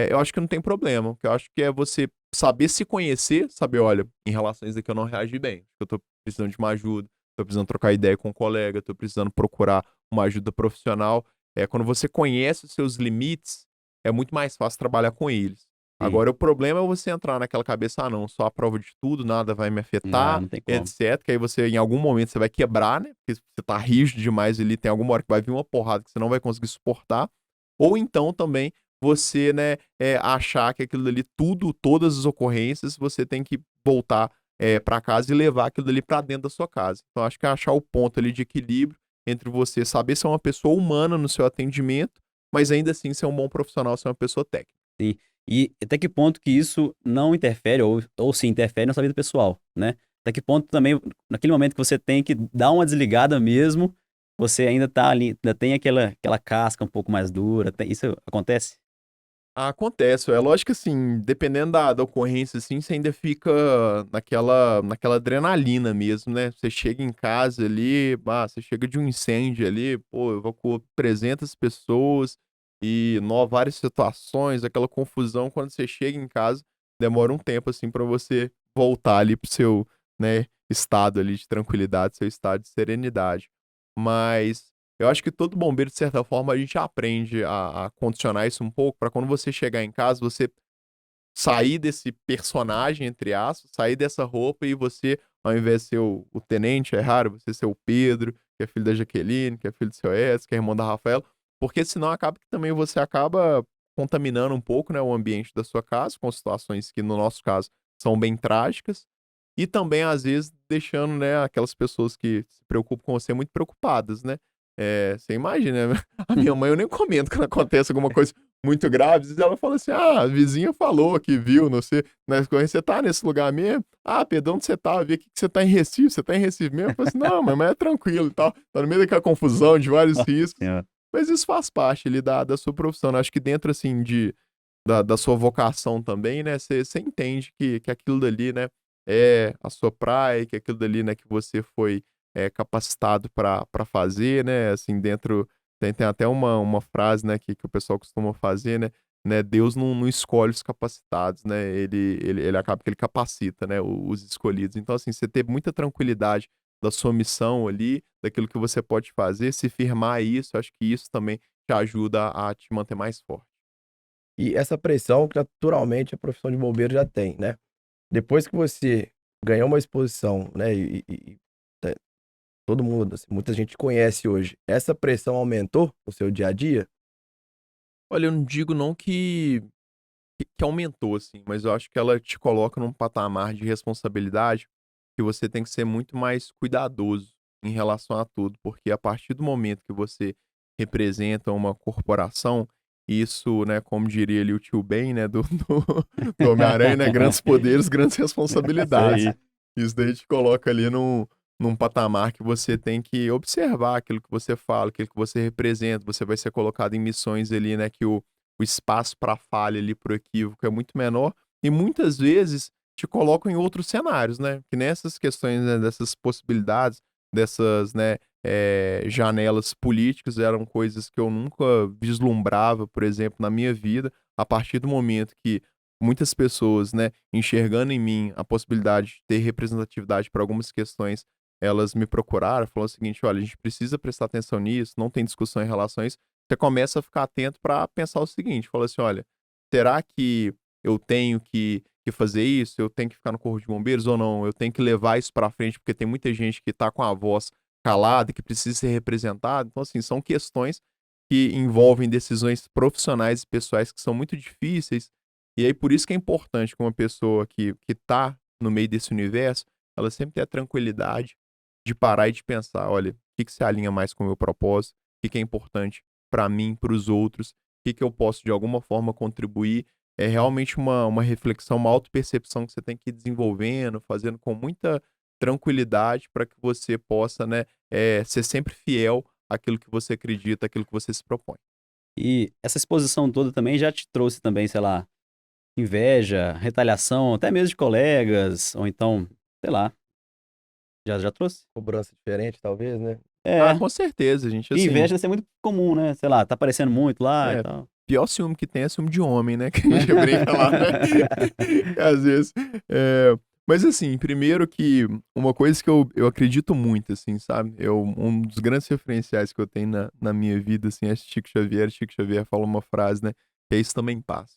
C: eu acho que não tem problema. O que eu acho que é você saber se conhecer, saber, olha, em relação a isso aqui eu não reagi bem, eu tô precisando de uma ajuda, tô precisando trocar ideia com um colega, tô precisando procurar uma ajuda profissional. Quando você conhece os seus limites, é muito mais fácil trabalhar com eles.
B: Sim.
C: Agora, o problema é você entrar naquela cabeça, ah, não, sou a prova de tudo, nada vai me afetar,
B: Não tem como.
C: etc. Que aí você, em algum momento, você vai quebrar, né? Porque você tá rígido demais ali, tem alguma hora que vai vir uma porrada que você não vai conseguir suportar. Ou então também você, né, achar que aquilo ali, todas as ocorrências, você tem que voltar para casa e levar aquilo ali para dentro da sua casa. Então, acho que é achar o ponto ali de equilíbrio entre você saber ser uma pessoa humana no seu atendimento, mas ainda assim ser um bom profissional, ser uma pessoa técnica.
B: Sim. E até que ponto que isso não interfere, ou se interfere na sua vida pessoal, né? Até que ponto também, naquele momento que você tem que dar uma desligada mesmo, você ainda tá ali, ainda tem aquela casca um pouco mais dura. Isso acontece?
C: Acontece, é lógico que assim, dependendo da ocorrência, assim, você ainda fica naquela adrenalina mesmo, né? Você chega em casa ali, você chega de um incêndio ali, pô, evacuou 300 pessoas e várias situações, aquela confusão. Quando você chega em casa, demora um tempo, assim, pra você voltar ali pro seu, né, estado ali de tranquilidade, seu estado de serenidade. Mas eu acho que todo bombeiro, de certa forma, a gente aprende a condicionar isso um pouco para quando você chegar em casa, você sair desse personagem, entre aspas, sair dessa roupa e você, ao invés de ser o tenente, é raro, você ser o Pedro, que é filho da Jaqueline, que é filho do seu Edson, que é irmão da Rafaela, porque senão acaba que também você acaba contaminando um pouco, né, o ambiente da sua casa, com situações que, no nosso caso, são bem trágicas, e também, às vezes, deixando, né, aquelas pessoas que se preocupam com você muito preocupadas, né? Você imagina, né? A minha mãe eu nem comento quando acontece alguma coisa muito grave. Às vezes ela fala assim: ah, a vizinha falou que viu, não sei, na ocorrência, você tá nesse lugar mesmo? Ah, Pedro, onde você tá? Eu vi aqui que você tá em Recife, você tá em Recife mesmo? Eu falei assim: não, mas é tranquilo e tal. Tá no meio daquela confusão de vários
B: Nossa
C: riscos.
B: Senhora.
C: Mas isso faz parte ali da sua profissão, né? Acho que dentro, assim, da sua vocação também, né? Você entende que aquilo dali, né, é a sua praia, que aquilo dali, né, que você foi capacitado para fazer, né? Assim, dentro. Tem até uma frase, né, que o pessoal costuma fazer, né? Deus não escolhe os capacitados, né? Ele acaba que ele capacita, né, os escolhidos. Então, assim, você ter muita tranquilidade da sua missão ali, daquilo que você pode fazer, se firmar a isso, acho que isso também te ajuda a te manter mais forte.
A: E essa pressão que naturalmente a profissão de bombeiro já tem, né. Depois que você ganhou uma exposição, né, eh, todo mundo, assim, muita gente conhece hoje, essa pressão aumentou no seu dia a dia?
C: Olha, eu não digo não que aumentou, assim, mas eu acho que ela te coloca num patamar de responsabilidade que você tem que ser muito mais cuidadoso em relação a tudo, porque a partir do momento que você representa uma corporação, isso, né, como diria ali o tio Ben, né, do Homem-Aranha, né, grandes poderes, grandes
B: Isso
C: responsabilidades.
B: aí.
C: Isso daí te coloca ali num patamar que você tem que observar aquilo que você fala, aquilo que você representa. Você vai ser colocado em missões ali, né, que o espaço para falha ali, para equívoco é muito menor, e muitas vezes te colocam em outros cenários, né? Que nessas questões, né, dessas possibilidades, dessas, né, janelas políticas, eram coisas que eu nunca vislumbrava, por exemplo, na minha vida. A partir do momento que muitas pessoas, né, enxergando em mim a possibilidade de ter representatividade para algumas questões, elas me procuraram, falando o seguinte: olha, a gente precisa prestar atenção nisso, não tem discussão em relação a isso. Você começa a ficar atento para pensar o seguinte, fala assim: "Olha, será que eu tenho que fazer isso? Eu tenho que ficar no corpo de bombeiros ou não? Eu tenho que levar isso para frente, porque tem muita gente que está com a voz calada, que precisa ser representada". Então, assim, são questões que envolvem decisões profissionais e pessoais que são muito difíceis, e aí por isso que é importante que uma pessoa que tá no meio desse universo, ela sempre ter a tranquilidade de parar e de pensar: "Olha, o que que se alinha mais com o meu propósito? O que que é importante para mim, para os outros, o que que eu posso de alguma forma contribuir". É realmente uma reflexão, uma autopercepção que você tem que ir desenvolvendo, fazendo com muita tranquilidade para que você possa, né, ser sempre fiel àquilo que você acredita, àquilo que você se propõe.
B: E essa exposição toda também já te trouxe também, sei lá, inveja, retaliação, até mesmo de colegas, ou então, sei lá, já trouxe?
A: Cobrança diferente talvez, né?
C: Ah,
B: É,
C: com certeza, gente,
B: e
C: assim,
B: inveja deve ser muito comum, né? Sei lá, tá aparecendo muito lá e
C: é,
B: tal.
C: pior ciúme que tem é ciúme de homem, né, que a gente brinca lá, né, que às vezes, eh, Mas assim, primeiro que uma coisa que eu acredito muito, assim, sabe? Um dos grandes referenciais que eu tenho na minha vida, assim, é Chico Xavier. Chico Xavier fala uma frase, né? Que é isso também passa.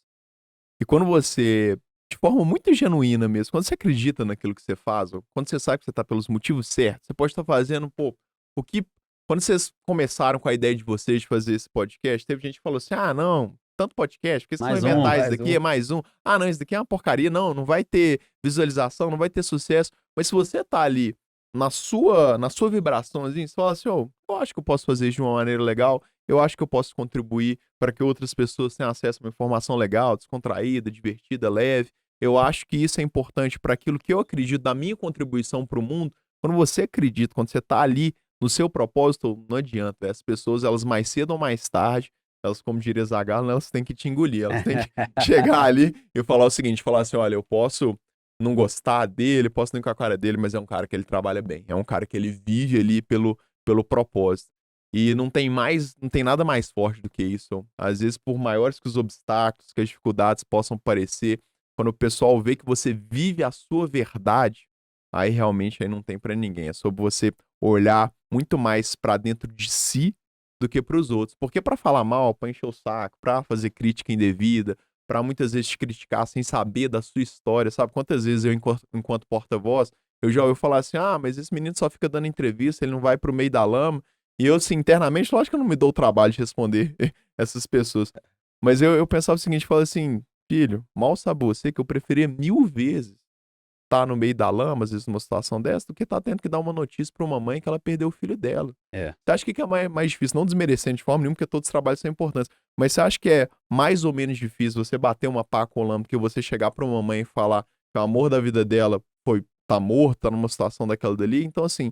C: E quando você, de forma muito genuína mesmo, quando você acredita naquilo que você faz, ou quando você sabe que você tá pelos motivos certos, você pode estar fazendo, pô, o que. Quando vocês começaram com a ideia de vocês de fazer esse podcast, teve gente que falou assim: ah, não, tanto podcast, porque vocês vão
B: Mais um.
C: inventar isso
A: Mais
C: daqui,
A: um.
C: é mais um. Ah, não, isso daqui é uma porcaria. Não, não vai ter visualização, não vai ter sucesso. Mas se você tá ali na sua vibraçãozinha, você fala assim: oh, eu acho que eu posso fazer isso de uma maneira legal, eu acho que eu posso contribuir para que outras pessoas tenham acesso a uma informação legal, descontraída, divertida, leve. Eu acho que isso é importante para aquilo que eu acredito da minha contribuição para o mundo. Quando você acredita, quando você está ali no seu propósito, não adianta. As pessoas, elas mais cedo ou mais tarde, elas, como diria Zagallo, elas têm que te engolir. Elas têm que chegar ali e falar o seguinte, falar assim, olha, eu posso não gostar dele, posso não ir com a cara dele, mas é um cara que ele trabalha bem. É um cara que ele vive ali pelo propósito. E não tem nada mais forte do que isso. Às vezes, por maiores que os obstáculos, que as dificuldades possam parecer, quando o pessoal vê que você vive a sua verdade, aí realmente aí não tem pra ninguém. É sobre você olhar muito mais pra dentro de si do que pros outros. Porque pra falar mal, pra encher o saco, pra fazer crítica indevida, pra muitas vezes te criticar sem saber da sua história, sabe? Quantas vezes eu, enquanto porta-voz, eu já ouvi falar assim, ah, mas esse menino só fica dando entrevista, ele não vai pro meio da lama. E eu, assim, internamente, lógico que eu não me dou o trabalho de responder essas pessoas. Mas eu pensava o seguinte, falava assim, filho, mal sabe você que eu preferia 1000 vezes estar no meio da lama, às vezes numa situação dessa, do que estar tendo que dar uma notícia pra uma mãe que ela perdeu o filho dela.
B: É.
C: Você acha que é mais difícil? Não desmerecendo de forma nenhuma, porque todos os trabalhos são importantes. Mas você acha que é mais ou menos difícil você bater uma pá com o lama que você chegar pra uma mãe e falar que o amor da vida dela tá morto, tá numa situação daquela dali? Então, assim,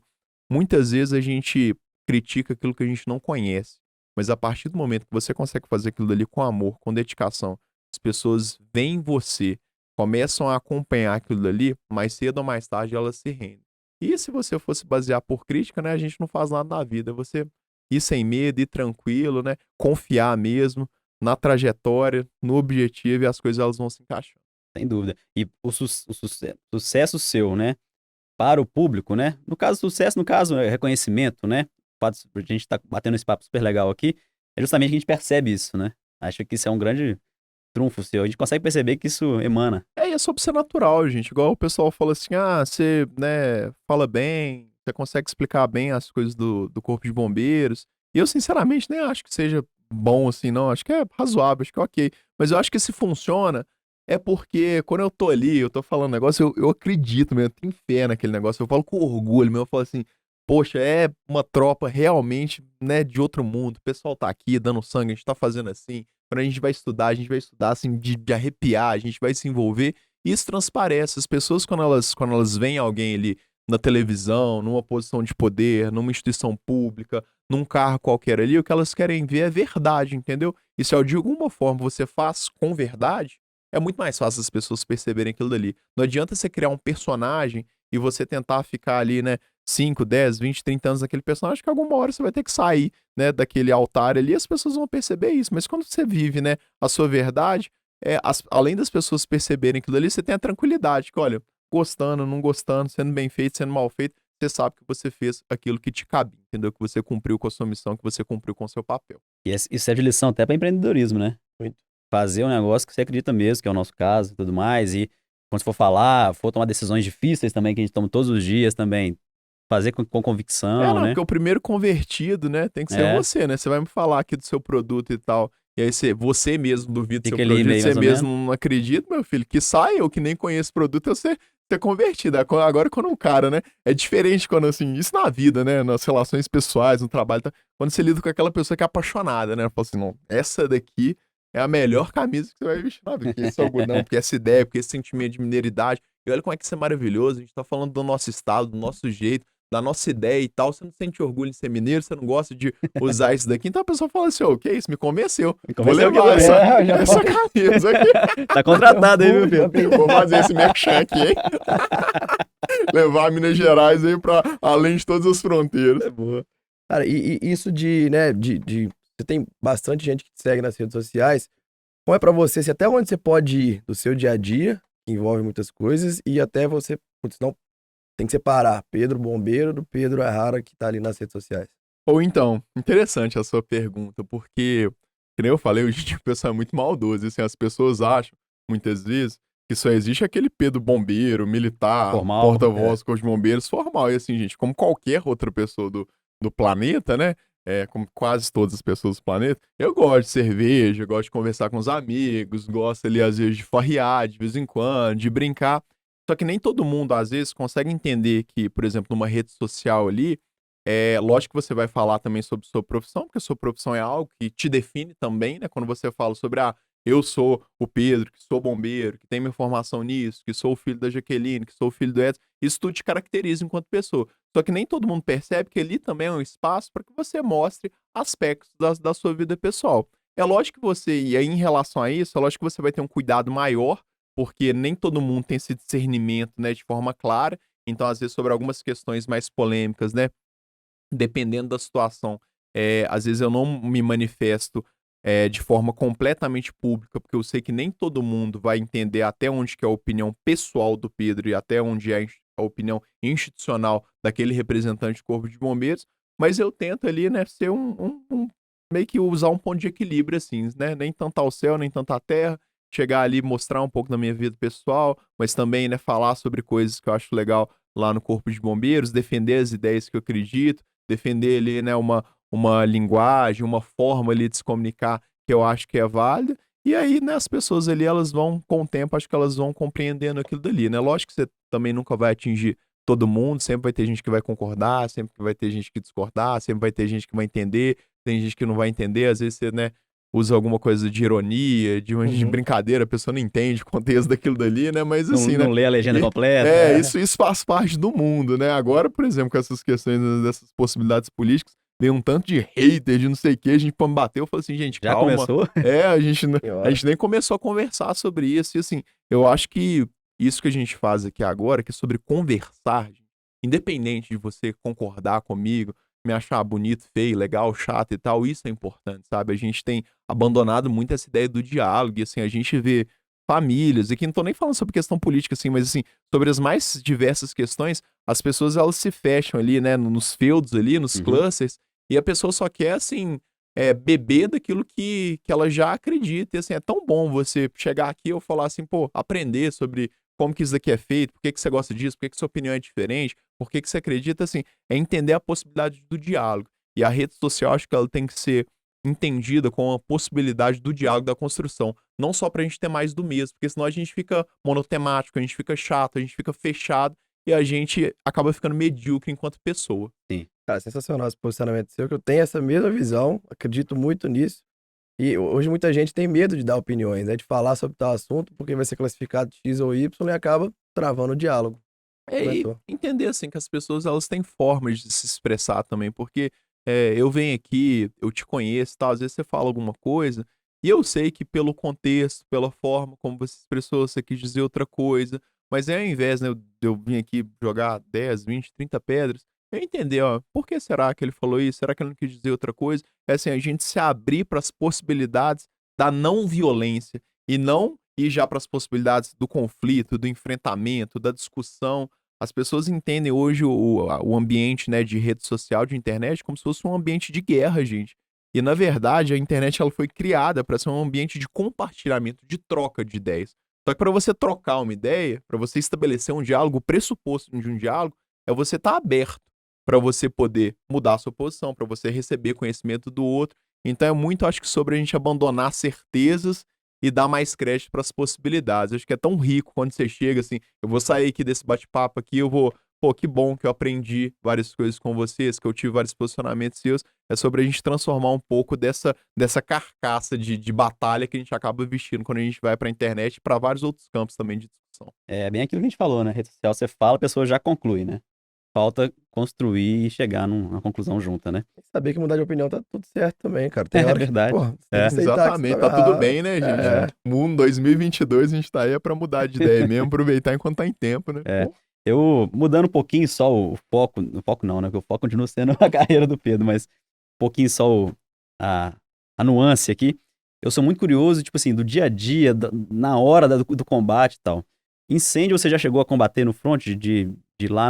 C: muitas vezes a gente critica aquilo que a gente não conhece. Mas a partir do momento que você consegue fazer aquilo dali com amor, com dedicação, as pessoas veem você, começam a acompanhar aquilo dali, mais cedo ou mais tarde elas se rendem. E se você fosse basear por crítica, né, a gente não faz nada na vida. Você ir sem medo, ir tranquilo, né, confiar mesmo na trajetória, no objetivo e as coisas elas vão se encaixando.
B: Sem dúvida. E sucesso seu, né? Para o público, né? No caso, sucesso, no caso, é reconhecimento, né? O fato de a gente estar batendo esse papo super legal aqui, é justamente que a gente percebe isso, né? Acho que isso é um grande trunfo seu. A gente consegue perceber que isso emana.
C: E é sobre ser natural, gente. Igual o pessoal fala assim, ah, você, né, fala bem, você consegue explicar bem as coisas do corpo de bombeiros. E eu, sinceramente, nem acho que seja bom assim, não. Acho que é razoável, acho que é ok. Mas eu acho que se funciona, é porque quando eu tô ali, eu tô falando negócio, eu acredito mesmo, eu tenho fé naquele negócio. Eu falo com orgulho mesmo, eu falo assim, poxa, é uma tropa realmente, né, de outro mundo. O pessoal tá aqui dando sangue, a gente tá fazendo assim. Quando a gente vai estudar assim, de arrepiar, a gente vai se envolver. E isso transparece. As pessoas, quando elas veem alguém ali na televisão, numa posição de poder, numa instituição pública, num carro qualquer ali, o que elas querem ver é verdade, entendeu? E se de alguma forma você faz com verdade, é muito mais fácil as pessoas perceberem aquilo dali. Não adianta você criar um personagem e você tentar ficar ali, né, 5, 10, 20, 30 anos naquele personagem, que alguma hora você vai ter que sair, né, daquele altar ali, e as pessoas vão perceber isso. Mas quando você vive, né, a sua verdade, além das pessoas perceberem aquilo ali, você tem a tranquilidade, que olha, gostando, não gostando, sendo bem feito, sendo mal feito, você sabe que você fez aquilo que te cabia, entendeu? Que você cumpriu com a sua missão, que você cumpriu com o seu papel.
B: E isso é de lição até para empreendedorismo, né?
A: Muito.
B: Fazer um negócio que você acredita mesmo, que é o nosso caso e tudo mais. E quando você for falar, for tomar decisões difíceis também, que a gente toma todos os dias também, fazer com convicção,
C: Não,
B: né?
C: porque o primeiro convertido, né, tem que ser
B: É.
C: você, né? Você vai me falar aqui do seu produto e tal, e aí você mesmo duvida do seu
B: Fica ali
C: produto,
B: meio
C: você
B: mais ou
C: mesmo não acredita, meu filho, que saia, eu que nem conheço o produto, eu ser convertido. Agora, quando um cara, né, é diferente quando, assim, isso na vida, né, nas relações pessoais, no trabalho, tá? Quando você lida com aquela pessoa que é apaixonada, né, fala assim, não, essa daqui é a melhor camisa que você vai vestir na vida, porque esse algodão, porque essa ideia, porque esse sentimento de mineridade, e olha como é que isso é maravilhoso, a gente tá falando do nosso estado, do nosso jeito, da nossa ideia e tal, você não sente orgulho em ser mineiro, você não gosta de usar isso daqui, então a pessoa fala assim, ô, que isso, me convenceu, vou levar essa camisa aqui.
B: Tá contratado aí, viu, Pedro?
C: Eu vou fazer esse merchan aqui, hein? Levar Minas Gerais aí pra além de todas as fronteiras.
A: É boa. Cara, e isso né, você tem bastante gente que te segue nas redes sociais. Como é pra você, se até onde você pode ir do seu dia a dia, que envolve muitas coisas, e até você putz, não, tem que separar Pedro Bombeiro do Pedro Errara que tá ali nas redes sociais.
C: Ou então, interessante a sua pergunta, porque, que nem eu falei, hoje em dia o pessoal é muito maldoso, assim, as pessoas acham, muitas vezes, que só existe aquele Pedro bombeiro, militar,
B: Formal.
C: porta-voz, corpo de bombeiros, formal, e assim, gente, como qualquer outra pessoa do planeta, né, como quase todas as pessoas do planeta, eu gosto de cerveja, gosto de conversar com os amigos, gosto ali, às vezes, de farrear de vez em quando, de brincar, só que nem todo mundo, às vezes, consegue entender que, por exemplo, numa rede social ali, lógico que você vai falar também sobre sua profissão, porque sua profissão é algo que te define também, né? Quando você fala sobre, eu sou o Pedro, que sou bombeiro, que tem minha formação nisso, que sou o filho da Jaqueline, que sou o filho do Edson, isso tudo te caracteriza enquanto pessoa. Só que nem todo mundo percebe que ali também é um espaço para que você mostre aspectos da sua vida pessoal. É lógico que você, e aí em relação a isso, é lógico que você vai ter um cuidado maior, porque nem todo mundo tem esse discernimento, né, de forma clara. Então, às vezes, sobre algumas questões mais polêmicas, né? Dependendo da situação, às vezes eu não me manifesto, de forma completamente pública, porque eu sei que nem todo mundo vai entender até onde que é a opinião pessoal do Pedro e até onde é a opinião institucional daquele representante do Corpo de Bombeiros, mas eu tento ali, né, ser meio que usar um ponto de equilíbrio, assim, né, nem tanto ao céu, nem tanto à terra, chegar ali, mostrar um pouco da minha vida pessoal, mas também, né, falar sobre coisas que eu acho legal lá no Corpo de Bombeiros, defender as ideias que eu acredito, defender ali, né, uma linguagem, uma forma ali de se comunicar que eu acho que é válida. E aí, né, as pessoas ali, elas vão, com o tempo, acho que elas vão compreendendo aquilo dali, né? Lógico que você também nunca vai atingir todo mundo, sempre vai ter gente que vai concordar, sempre vai ter gente que discordar, sempre vai ter gente que vai entender, tem gente que não vai entender, às vezes você, né, usa alguma coisa de ironia, de
A: Uhum.
C: brincadeira, a pessoa não entende o contexto daquilo dali, né? Mas
B: Não,
C: assim, né?
B: não lê a legenda
C: E-
B: completa.
C: isso faz parte do mundo, né? Agora, por exemplo, com essas questões dessas possibilidades políticas, veio um tanto de hater, de não sei o que, a gente pô, me bateu, eu falei assim, gente,
B: Já
C: calma.
B: começou?
C: A
A: Senhora.
C: gente nem começou a conversar sobre isso, e assim, eu acho que isso que a gente faz aqui agora, que é sobre conversar, gente, independente de você concordar comigo, me achar bonito, feio, legal, chato e tal, isso é importante, sabe? A gente tem abandonado muito essa ideia do diálogo, e assim, a gente vê famílias, e aqui não tô nem falando sobre questão política, assim, mas assim, sobre as mais diversas questões, as pessoas elas se fecham ali, né, nos feudos ali, nos
B: Uhum.
C: clusters, e a pessoa só quer, assim, beber daquilo que ela já acredita. E assim, é tão bom você chegar aqui e falar assim, pô, aprender sobre como que isso daqui é feito, por que que você gosta disso, por que que sua opinião é diferente, por que que você acredita, assim, é entender a possibilidade do diálogo. E a rede social, acho que ela tem que ser entendida com a possibilidade do diálogo, da construção. Não só pra gente ter mais do mesmo, porque senão a gente fica monotemático, a gente fica chato, a gente fica fechado e a gente acaba ficando medíocre enquanto pessoa.
B: Sim.
A: Cara, sensacional esse posicionamento seu, que eu tenho essa mesma visão, acredito muito nisso. E hoje muita gente tem medo de dar opiniões, né? De falar sobre tal assunto, porque vai ser classificado X ou Y e acaba travando o diálogo.
C: E
A: Comentou.
C: entender, assim, que as pessoas elas têm formas de se expressar também, porque eu venho aqui, eu te conheço, e tal, às vezes você fala alguma coisa, e eu sei que pelo contexto, pela forma como você se expressou, você quis dizer outra coisa, mas ao invés, né, de eu vir aqui jogar 10, 20, 30 pedras, eu entender, ó, por que será que ele falou isso? Será que ele não quis dizer outra coisa? É assim, a gente se abrir para as possibilidades da não violência e não ir já para as possibilidades do conflito, do enfrentamento, da discussão. As pessoas entendem hoje o ambiente, né, de rede social, de internet, como se fosse um ambiente de guerra, gente. E, na verdade, a internet ela foi criada para ser um ambiente de compartilhamento, de troca de ideias. Só que para você trocar uma ideia, para você estabelecer um diálogo, o pressuposto de um diálogo é você estar aberto para você poder mudar a sua posição, para você receber conhecimento do outro. Então é muito, acho que, sobre a gente abandonar certezas e dar mais crédito para as possibilidades. Acho que é tão rico quando você chega assim, eu vou sair aqui desse bate-papo aqui, eu vou, pô, que bom que eu aprendi várias coisas com vocês, que eu tive vários posicionamentos seus. É sobre a gente transformar um pouco dessa carcaça de batalha que a gente acaba vestindo quando a gente vai para a internet e para vários outros campos também de discussão.
B: É bem aquilo que a gente falou, né? Rede social, você fala, a pessoa já conclui, né? Falta construir e chegar numa conclusão junta, né?
A: Tem que saber que mudar de opinião tá tudo certo também, cara. Tem
B: É
A: hora que, pô,
B: verdade.
A: você tem que
B: É.
A: aceitar que você
C: Exatamente,
A: tá
C: tá tudo
A: errado.
C: bem, né, gente?
A: É.
C: Mundo 2022, a gente tá aí pra mudar de ideia mesmo, aproveitar enquanto tá em tempo, né?
B: É.
C: Pô,
B: Eu, mudando um pouquinho só o foco não, né? Porque o foco continua sendo a carreira do Pedro, mas um pouquinho só a nuance aqui. Eu sou muito curioso, tipo assim, do dia a dia, na hora do combate e tal. Incêndio você já chegou a combater no front de lá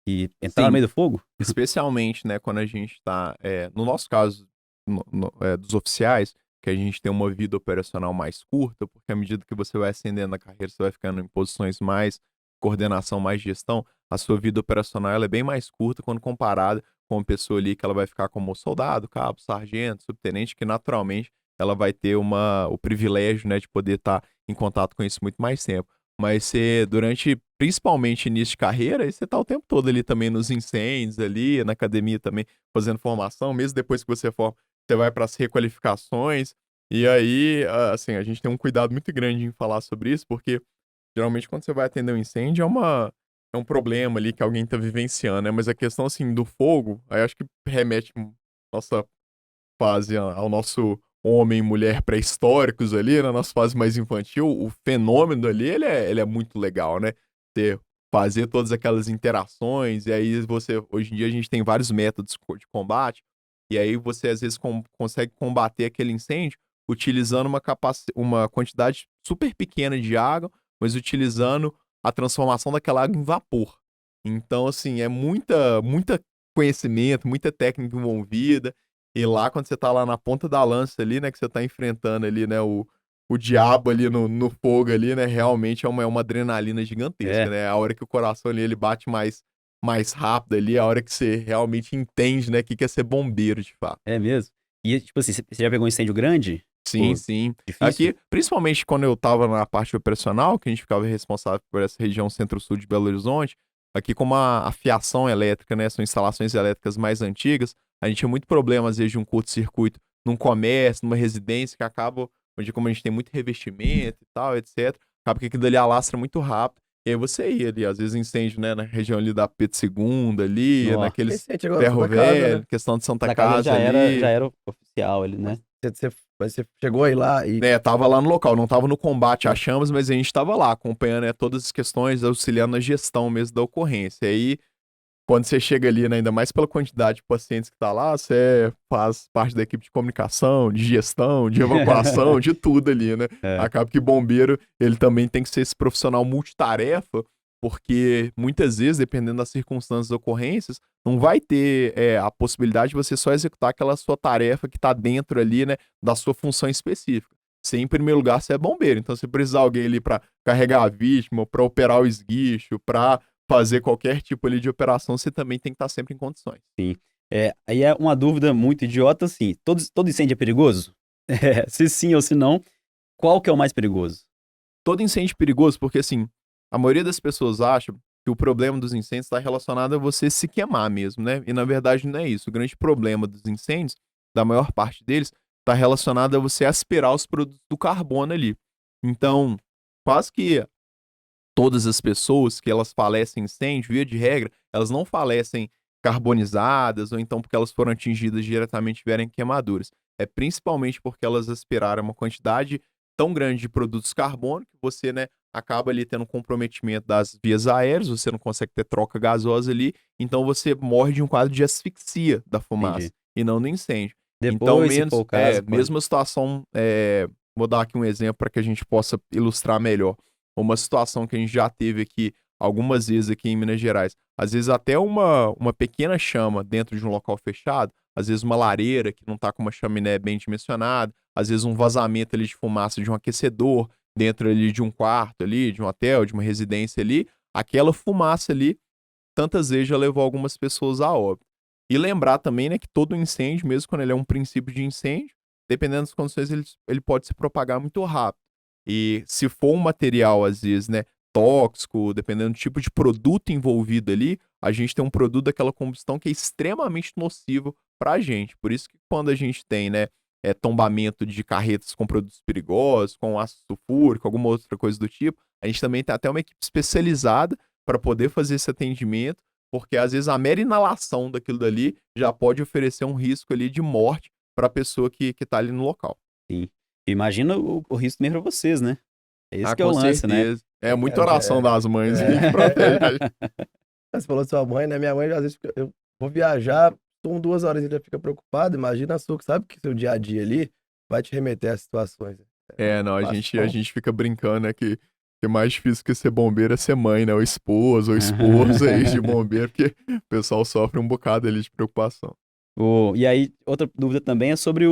B: e entrar no
C: Sim,
B: meio do fogo?
C: especialmente, né, quando a gente tá, no nosso caso, dos oficiais, que a gente tem uma vida operacional mais curta, porque à medida que você vai ascendendo na carreira, você vai ficando em posições mais coordenação, mais gestão, a sua vida operacional ela é bem mais curta quando comparada com uma pessoa ali que ela vai ficar como soldado, cabo, sargento, subtenente, que naturalmente ela vai ter o privilégio, né, de poder estar em contato com isso muito mais tempo. Mas você, durante, principalmente início de carreira, aí você tá o tempo todo ali também nos incêndios ali, na academia também, fazendo formação, mesmo depois que você for, você vai para as requalificações, e aí, assim, a gente tem um cuidado muito grande em falar sobre isso, porque geralmente quando você vai atender um incêndio é um problema ali que alguém tá vivenciando, né? Mas a questão, assim, do fogo, aí acho que remete nossa fase ao nosso homem e mulher pré-históricos ali, na nossa fase mais infantil, o fenômeno ali, ele é muito legal, né? Ter, fazer todas aquelas interações, e aí você, hoje em dia a gente tem vários métodos de combate, e aí você às vezes consegue combater aquele incêndio utilizando uma quantidade super pequena de água, mas utilizando a transformação daquela água em vapor. Então, assim, é muita conhecimento, muita técnica envolvida, e lá, quando você tá lá na ponta da lança ali, né, que você tá enfrentando ali, né, o diabo ali no fogo ali, né, realmente é uma adrenalina gigantesca,
B: É,
C: né? A hora que o coração ali, ele bate mais rápido ali, a hora que você realmente entende, né, o que que é ser bombeiro, de fato.
B: é mesmo. E, tipo assim, você já pegou um incêndio grande?
C: Sim,
B: Pô,
C: sim.
B: difícil?
C: Aqui, principalmente quando eu tava na parte operacional, que a gente ficava responsável por essa região centro-sul de Belo Horizonte, aqui como a fiação elétrica, né, são instalações elétricas mais antigas, a gente tinha muito problema, às vezes, de um curto-circuito num comércio, numa residência, que acaba, onde como a gente tem muito revestimento e tal, etc., acaba que aquilo ali alastra muito rápido, e aí você ia ali, às vezes incêndio, né, na região ali da Pedro II ali,
B: Nó.
C: naqueles
A: Recente agora,
C: ferro
A: Santa Casa, né?
C: velho, questão de Santa
B: Na casa
C: Casa
B: já
C: ali.
B: era oficial ali,
A: Mas
B: né?
A: você chegou aí lá e.
C: Né, tava lá no local, não tava no combate às
A: Sim.
C: chamas, mas a gente tava lá acompanhando, né, todas as questões, auxiliando na gestão mesmo da ocorrência. E aí, quando você chega ali, né, ainda mais pela quantidade de pacientes que tá lá, você faz parte da equipe de comunicação, de gestão, de evacuação, de tudo ali, né?
B: É,
C: Acaba que bombeiro, ele também tem que ser esse profissional multitarefa, porque muitas vezes, dependendo das circunstâncias das ocorrências, não vai ter a possibilidade de você só executar aquela sua tarefa que tá dentro ali, né, da sua função específica. Você, em primeiro lugar, você é bombeiro, então se precisar alguém ali para carregar a vítima, para operar o esguicho, para fazer qualquer tipo ali de operação, você também tem que estar sempre em condições.
B: sim. Aí é uma dúvida muito idiota, assim. Todo incêndio é perigoso? É, se sim ou se não, qual que é o mais perigoso?
C: Todo incêndio é perigoso porque, assim, a maioria das pessoas acha que o problema dos incêndios está relacionado a você se queimar mesmo, né? E na verdade não é isso. O grande problema dos incêndios, da maior parte deles, está relacionado a você aspirar os produtos do carbono ali. Então, quase que todas as pessoas que elas falecem em incêndio, via de regra, elas não falecem carbonizadas ou então porque elas foram atingidas diretamente e tiverem queimaduras. É principalmente porque elas aspiraram uma quantidade tão grande de produtos carbono que você, né, acaba ali tendo um comprometimento das vias aéreas, você não consegue ter troca gasosa ali, então você morre de um quadro de asfixia da fumaça
B: Entendi.
C: e não do incêndio. Então,
B: Depois, se for o caso, pode.
C: mesma situação, vou dar aqui um exemplo para que a gente possa ilustrar melhor uma situação que a gente já teve aqui algumas vezes aqui em Minas Gerais. Às vezes até uma pequena chama dentro de um local fechado, às vezes uma lareira que não está com uma chaminé bem dimensionada, às vezes um vazamento ali de fumaça de um aquecedor dentro ali de um quarto ali, de um hotel, de uma residência ali, aquela fumaça ali tantas vezes já levou algumas pessoas a óbito. E lembrar também, né, que todo incêndio, mesmo quando ele é um princípio de incêndio, dependendo das condições, ele pode se propagar muito rápido. E se for um material, às vezes, né, tóxico, dependendo do tipo de produto envolvido ali, a gente tem um produto daquela combustão que é extremamente nocivo para a gente. Por isso que quando a gente tem, né, tombamento de carretas com produtos perigosos, com ácido sulfúrico, alguma outra coisa do tipo, a gente também tem até uma equipe especializada para poder fazer esse atendimento, porque às vezes a mera inalação daquilo dali já pode oferecer um risco ali de morte para a pessoa que tá ali no local.
B: Sim. Imagina o risco mesmo pra vocês, né? É esse
C: Ah,
B: que é o
C: com
B: lance, né?
C: certeza. É muita
A: Cara,
C: oração das mães ali que protege a gente.
A: Você falou de sua mãe, né? Minha mãe, às vezes, eu vou viajar, são 2 horas e ainda fica preocupado. Imagina a sua, que sabe que seu dia a dia ali vai te remeter a situações.
C: Não, a
A: Situação.
C: gente fica brincando, né, que que mais difícil que ser bombeiro é ser mãe, né? Ou esposa, ou esposa aí de bombeiro, porque o pessoal sofre um bocado ali de preocupação.
B: E aí, outra dúvida também é sobre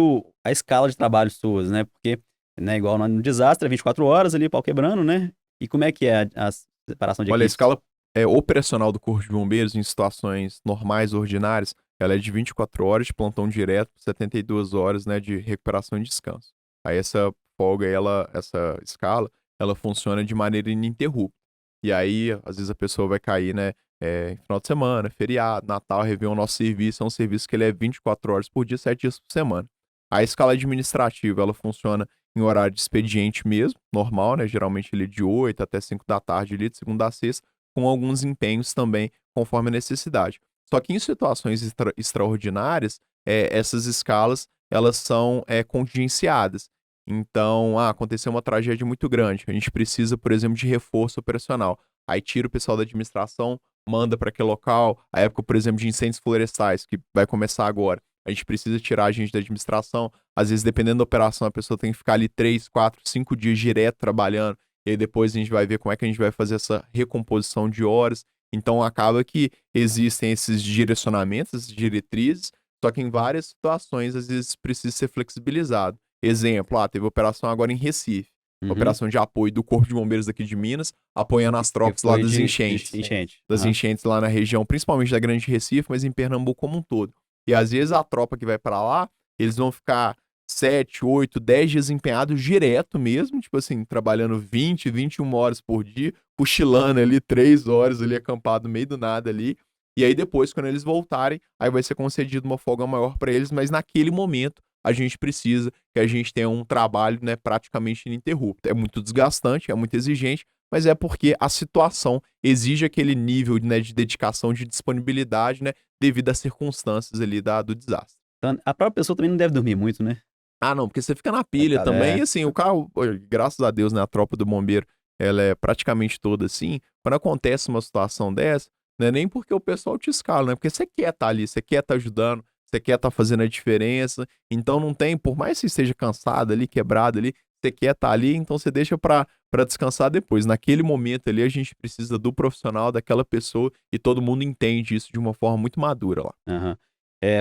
B: a escala de trabalho suas, né? Porque, né, igual no desastre, é 24 horas ali, pau quebrando, né? E como é que é a separação de
C: Olha, a
B: equipes?
C: escala operacional do Corpo de Bombeiros em situações normais, ordinárias, ela é de 24 horas de plantão direto, 72 horas, né, de recuperação e descanso. Aí essa folga, essa escala, ela funciona de maneira ininterrupta. E aí, às vezes a pessoa vai cair, né, em final de semana, feriado, Natal, Réveillon, nosso serviço é um serviço que ele é 24 horas por dia, 7 dias por semana. A escala administrativa, ela funciona em horário de expediente mesmo, normal, né, geralmente ele é de 8 até 5 da tarde, ali, de segunda a sexta, com alguns empenhos também, conforme a necessidade. Só que em situações extraordinárias, essas escalas, elas são contingenciadas. Então, aconteceu uma tragédia muito grande. A gente precisa, por exemplo, de reforço operacional. Aí tira o pessoal da administração, manda para aquele local. A época, por exemplo, de incêndios florestais, que vai começar agora. A gente precisa tirar a gente da administração. Às vezes, dependendo da operação, a pessoa tem que ficar ali 3, 4, 5 dias direto trabalhando. E aí depois a gente vai ver como é que a gente vai fazer essa recomposição de horas. Então, acaba que existem esses direcionamentos, essas diretrizes, só que em várias situações, às vezes, precisa ser flexibilizado. Exemplo, teve operação agora em Recife.
B: Uhum.
C: Operação de apoio do Corpo de Bombeiros daqui de Minas, apoiando as
B: Que
C: tropas lá
B: foi
C: das
B: de
C: enchentes.
B: enchente.
C: Das
B: Aham.
C: enchentes lá na região, principalmente da Grande Recife, mas em Pernambuco como um todo. E às vezes a tropa que vai para lá, eles vão ficar 7, 8, 10 dias empenhados direto mesmo, tipo assim, trabalhando 20, 21 horas por dia, cochilando ali 3 horas ali acampado no meio do nada ali. E aí depois, quando eles voltarem, aí vai ser concedido uma folga maior para eles, mas naquele momento a gente precisa que a gente tenha um trabalho, né, praticamente ininterrupto. É muito desgastante, é muito exigente, mas é porque a situação exige aquele nível, né, de dedicação, de disponibilidade, né, devido às circunstâncias ali do desastre.
B: Então, a própria pessoa também não deve dormir muito, né?
C: Ah, não, porque você fica na pilha
B: Coitado,
C: também, e assim, o carro, graças a Deus, né, a tropa do bombeiro, ela é praticamente toda assim. Quando acontece uma situação dessa, não é nem porque o pessoal te escala, né? Porque você quer estar ali, você quer estar ajudando, você quer estar fazendo a diferença. Então não tem, por mais que você esteja cansado ali, quebrado ali, você quer estar ali, então você deixa pra descansar depois. Naquele momento ali, a gente precisa do profissional, daquela pessoa, e todo mundo entende isso de uma forma muito madura lá.
B: Aham.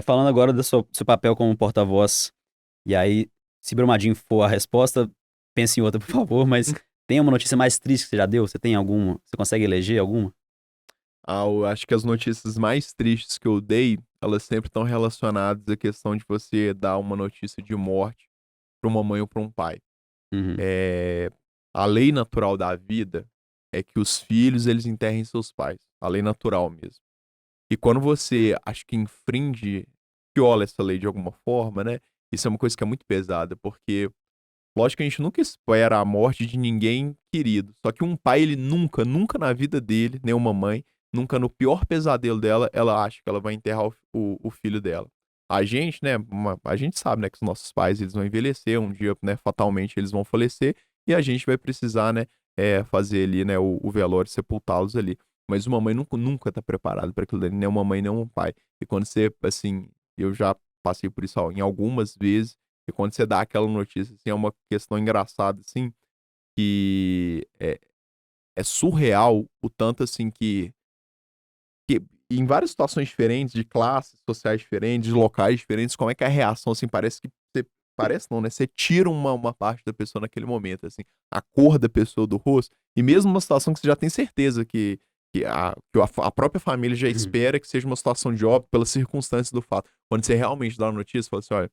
B: Falando agora do seu papel como porta-voz, e aí, se Brumadinho for a resposta, pense em outra, por favor, mas tem uma notícia mais triste que você já deu? Você tem alguma? Você consegue eleger alguma?
C: Eu acho que as notícias mais tristes que eu dei, elas sempre estão relacionadas à questão de você dar uma notícia de morte para uma mãe ou para um pai.
B: Uhum.
C: É, a lei natural da vida é que os filhos eles enterrem seus pais. A lei natural mesmo. E quando você, acho que infringe, viola essa lei de alguma forma, né? Isso é uma coisa que é muito pesada, porque lógico que a gente nunca espera a morte de ninguém querido. Só que um pai, ele nunca, nunca na vida dele, nem uma mãe, nunca no pior pesadelo dela, ela acha que ela vai enterrar o filho dela. A gente, né, a gente sabe, né, que os nossos pais, eles vão envelhecer, um dia, né, fatalmente eles vão falecer, e a gente vai precisar, né, fazer ali, né, o velório, sepultá-los ali. Mas uma mãe nunca tá preparada para aquilo ali, nem uma mãe, nem um pai. E quando você, assim, eu já passei por isso em algumas vezes, e quando você dá aquela notícia, assim, é uma questão engraçada, assim, que é surreal o tanto, assim, que em várias situações diferentes, de classes sociais diferentes, de locais diferentes, como é que é a reação, assim, parece que você parece não, né, você tira uma parte da pessoa naquele momento, assim, a cor da pessoa, do rosto, e mesmo uma situação que você já tem certeza que a própria família já
B: Uhum.
C: espera que seja uma situação de óbito pelas circunstâncias do fato. Quando você realmente dá a notícia, fala assim, olha,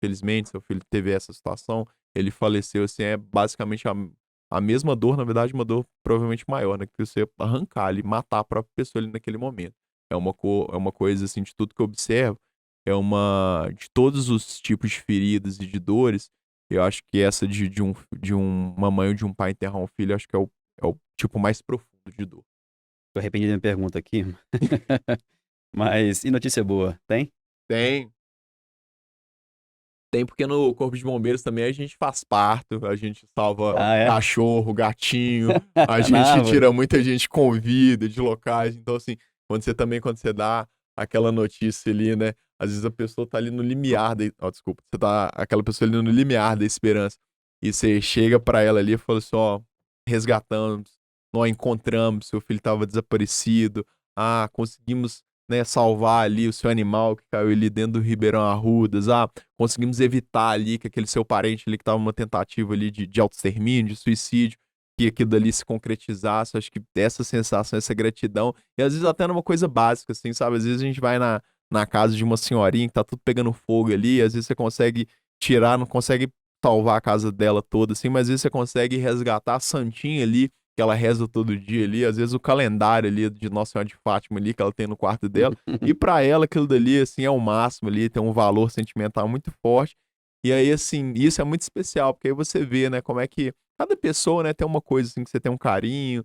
C: felizmente, seu filho teve essa situação, ele faleceu, assim, é basicamente a mesma dor, na verdade, uma dor provavelmente maior, né, que você arrancar ali, matar a própria pessoa ali naquele momento. É uma coisa, assim, de tudo que eu observo, de todos os tipos de feridas e de dores, eu acho que essa de uma mãe ou de um pai enterrar um filho, eu acho que é o tipo mais profundo de dor.
B: Tô arrependido da minha pergunta aqui. Mas, e notícia boa? Tem?
C: Tem. Tem porque no Corpo de Bombeiros também a gente faz parto, a gente salva
B: Ah, é?
C: cachorro, gatinho, a
B: Na
C: gente
B: árvore.
C: tira muita gente com vida de locais. Então, assim, quando você dá aquela notícia ali, né? Às vezes a pessoa tá ali no limiar desculpa. Você tá aquela pessoa ali no limiar da esperança. E você chega pra ela ali e fala assim, ó, resgatamos, nós encontramos, seu filho estava desaparecido, conseguimos, né, salvar ali o seu animal que caiu ali dentro do Ribeirão Arrudas, conseguimos evitar ali que aquele seu parente ali que estava numa tentativa ali de autoextermínio, de suicídio, que aquilo dali se concretizasse. Acho que essa sensação, essa gratidão, e às vezes até numa coisa básica, assim, sabe? Às vezes a gente vai na casa de uma senhorinha que tá tudo pegando fogo ali, às vezes você consegue tirar, não consegue salvar a casa dela toda, assim, mas às vezes você consegue resgatar a santinha ali, que ela reza todo dia ali, às vezes o calendário ali de Nossa Senhora de Fátima ali, que ela tem no quarto dela, e pra ela aquilo dali, assim, é o máximo ali, tem um valor sentimental muito forte, e aí, assim, isso é muito especial, porque aí você vê, né, como é que cada pessoa, né, tem uma coisa, assim, que você tem um carinho,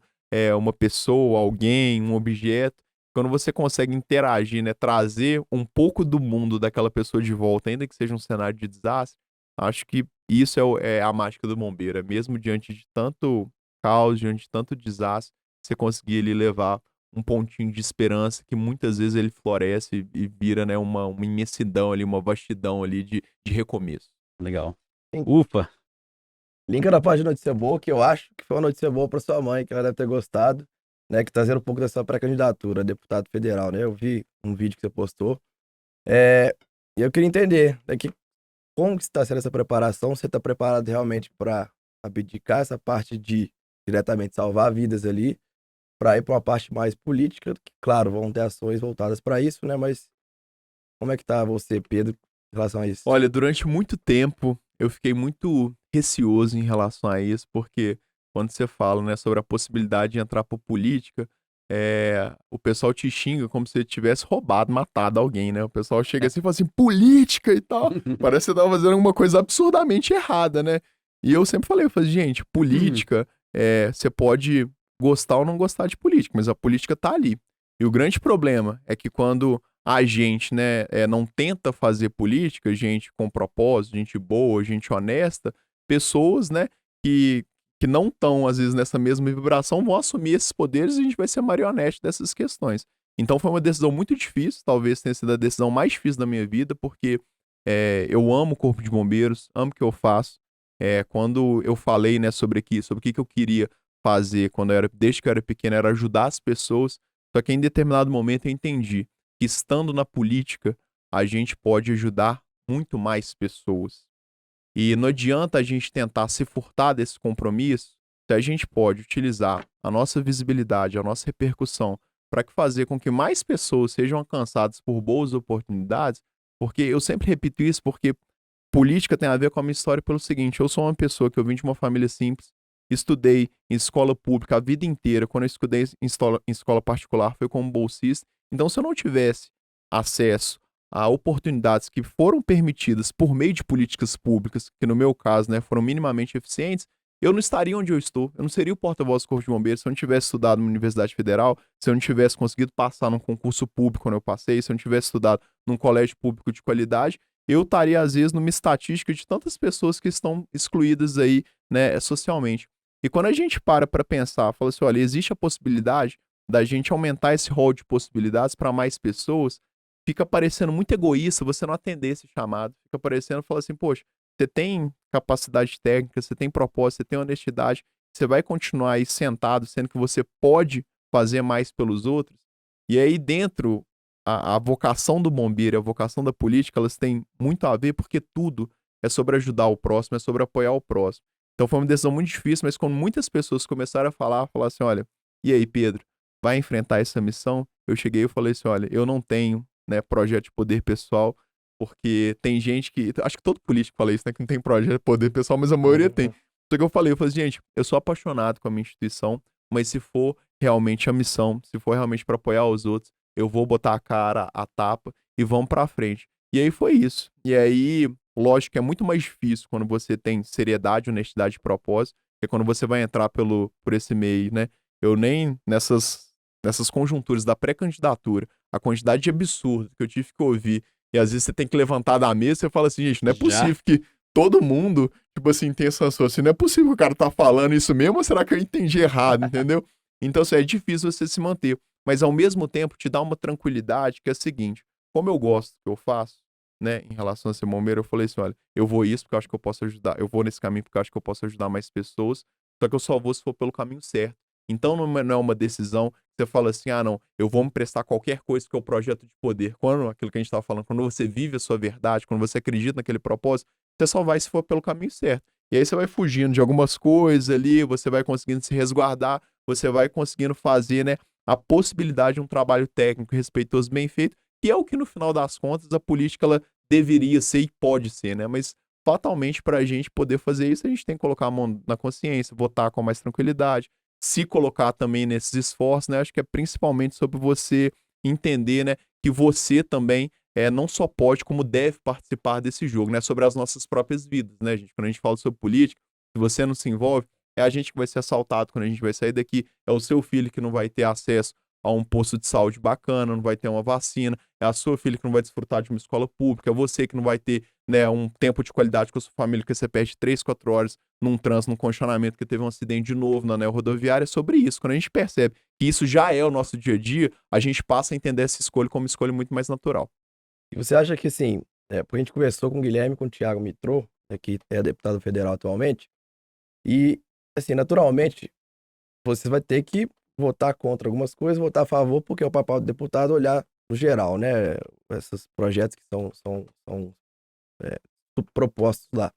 C: uma pessoa, alguém, um objeto, quando você consegue interagir, né, trazer um pouco do mundo daquela pessoa de volta, ainda que seja um cenário de desastre, acho que isso é a mágica do bombeiro, mesmo diante de tanto caos, diante de tanto desastre, você conseguir ali levar um pontinho de esperança que muitas vezes ele floresce e vira, né, uma imensidão ali, uma vastidão ali de recomeço.
B: Legal.
A: Sim.
B: Ufa.
A: Linka na página de notícia boa, que eu acho que foi uma notícia boa para sua mãe, que ela deve ter gostado, né? Que trazendo um pouco dessa pré-candidatura a deputado federal, né? Eu vi um vídeo que você postou. E eu queria entender, né, como que está sendo essa preparação? Você está preparado realmente para abdicar essa parte de diretamente salvar vidas ali, para ir para uma parte mais política, que, claro, vão ter ações voltadas para isso, né? Mas como é que tá você, Pedro, em relação a isso?
C: Olha, durante muito tempo eu fiquei muito receoso em relação a isso, porque quando você fala, né, sobre a possibilidade de entrar para política, o pessoal te xinga como se você tivesse roubado, matado alguém, né? O pessoal chega assim e fala assim, política e tal. Parece que você tava fazendo alguma coisa absurdamente errada, né? E eu sempre falei, gente, política, você pode gostar ou não gostar de política, mas a política tá ali. E o grande problema é que quando a gente, né, não tenta fazer política, gente com propósito, gente boa, gente honesta, pessoas, né, que não estão, às vezes, nessa mesma vibração, vão assumir esses poderes e a gente vai ser marionete dessas questões. Então foi uma decisão muito difícil, talvez tenha sido a decisão mais difícil da minha vida, porque eu amo o Corpo de Bombeiros, amo o que eu faço. Quando eu falei, né, sobre o que eu queria fazer desde que eu era pequeno, era ajudar as pessoas, só que em determinado momento eu entendi que estando na política, a gente pode ajudar muito mais pessoas. E não adianta a gente tentar se furtar desse compromisso, se a gente pode utilizar a nossa visibilidade, a nossa repercussão, para fazer com que mais pessoas sejam alcançadas por boas oportunidades, porque eu sempre repito isso, porque política tem a ver com a minha história pelo seguinte, eu sou uma pessoa que eu vim de uma família simples, estudei em escola pública a vida inteira, quando eu estudei em escola particular foi como bolsista, então se eu não tivesse acesso a oportunidades que foram permitidas por meio de políticas públicas, que no meu caso, né, foram minimamente eficientes, eu não estaria onde eu estou, eu não seria o porta-voz do Corpo de Bombeiros se eu não tivesse estudado na Universidade Federal, se eu não tivesse conseguido passar num concurso público quando eu passei, se eu não tivesse estudado num colégio público de qualidade, eu estaria, às vezes, numa estatística de tantas pessoas que estão excluídas aí, né, socialmente. E quando a gente para pensar, fala assim, olha, existe a possibilidade da gente aumentar esse rol de possibilidades para mais pessoas, fica parecendo muito egoísta você não atender esse chamado. Fica parecendo, fala assim, poxa, você tem capacidade técnica, você tem propósito, você tem honestidade, você vai continuar aí sentado, sendo que você pode fazer mais pelos outros. E aí dentro, a vocação do bombeiro e a vocação da política, elas têm muito a ver porque tudo é sobre ajudar o próximo, é sobre apoiar o próximo. Então foi uma decisão muito difícil, mas quando muitas pessoas começaram a falar assim, olha, e aí, Pedro, vai enfrentar essa missão? Eu cheguei e falei assim, olha, eu não tenho, né, projeto de poder pessoal, porque tem gente que, acho que todo político fala isso, né, que não tem projeto de poder pessoal, mas a maioria tem. Só que eu falei, gente, eu sou apaixonado com a minha instituição, mas se for realmente a missão, se for realmente para apoiar os outros, eu vou botar a cara, a tapa e vamos pra frente. E aí foi isso. E aí, lógico que é muito mais difícil quando você tem seriedade, honestidade e propósito, que quando você vai entrar por esse meio, né? Eu nem nessas conjunturas da pré-candidatura, a quantidade de absurdo que eu tive que ouvir, e às vezes você tem que levantar da mesa e você fala assim, gente, não é possível que todo mundo, tipo assim, tenha essa assim, não é possível que o cara tá falando isso mesmo, ou será que eu entendi errado, entendeu? Então, assim, é difícil você se manter. Mas, ao mesmo tempo, te dá uma tranquilidade que é a seguinte, como eu gosto do que eu faço, né, em relação a ser bombeiro, eu falei assim, olha, eu vou isso porque eu acho que eu posso ajudar, eu vou nesse caminho porque eu acho que eu posso ajudar mais pessoas, só que eu só vou se for pelo caminho certo. Então não é uma decisão que você fala assim, ah, não, eu vou me prestar qualquer coisa que é o projeto de poder. Quando, aquilo que a gente estava falando, quando você vive a sua verdade, quando você acredita naquele propósito, você só vai se for pelo caminho certo. E aí você vai fugindo de algumas coisas ali, você vai conseguindo se resguardar, você vai conseguindo fazer, né, a possibilidade de um trabalho técnico respeitoso, bem feito, que é o que no final das contas a política ela deveria ser e pode ser, né? Mas fatalmente para a gente poder fazer isso, a gente tem que colocar a mão na consciência, votar com mais tranquilidade, se colocar também nesses esforços, né? Acho que é principalmente sobre você entender, né, que você também não só pode, como deve participar desse jogo, né? Sobre as nossas próprias vidas, né, gente? Quando a gente fala sobre política, se você não se envolve, é a gente que vai ser assaltado quando a gente vai sair daqui, é o seu filho que não vai ter acesso a um posto de saúde bacana, não vai ter uma vacina, é a sua filha que não vai desfrutar de uma escola pública, é você que não vai ter, né, um tempo de qualidade com a sua família, que você perde 3, 4 horas num trânsito, num congestionamento, que teve um acidente de novo na anel rodoviária. É sobre isso. Quando a gente percebe que isso já é o nosso dia a dia, a gente passa a entender essa escolha como uma escolha muito mais natural.
A: E você acha que, assim, porque a gente conversou com o Guilherme e com o Thiago Mitrô, né, que é deputado federal atualmente, e, assim, naturalmente, você vai ter que votar contra algumas coisas, votar a favor, porque é o papel do deputado olhar no geral, né? Esses projetos que são é, propostos lá.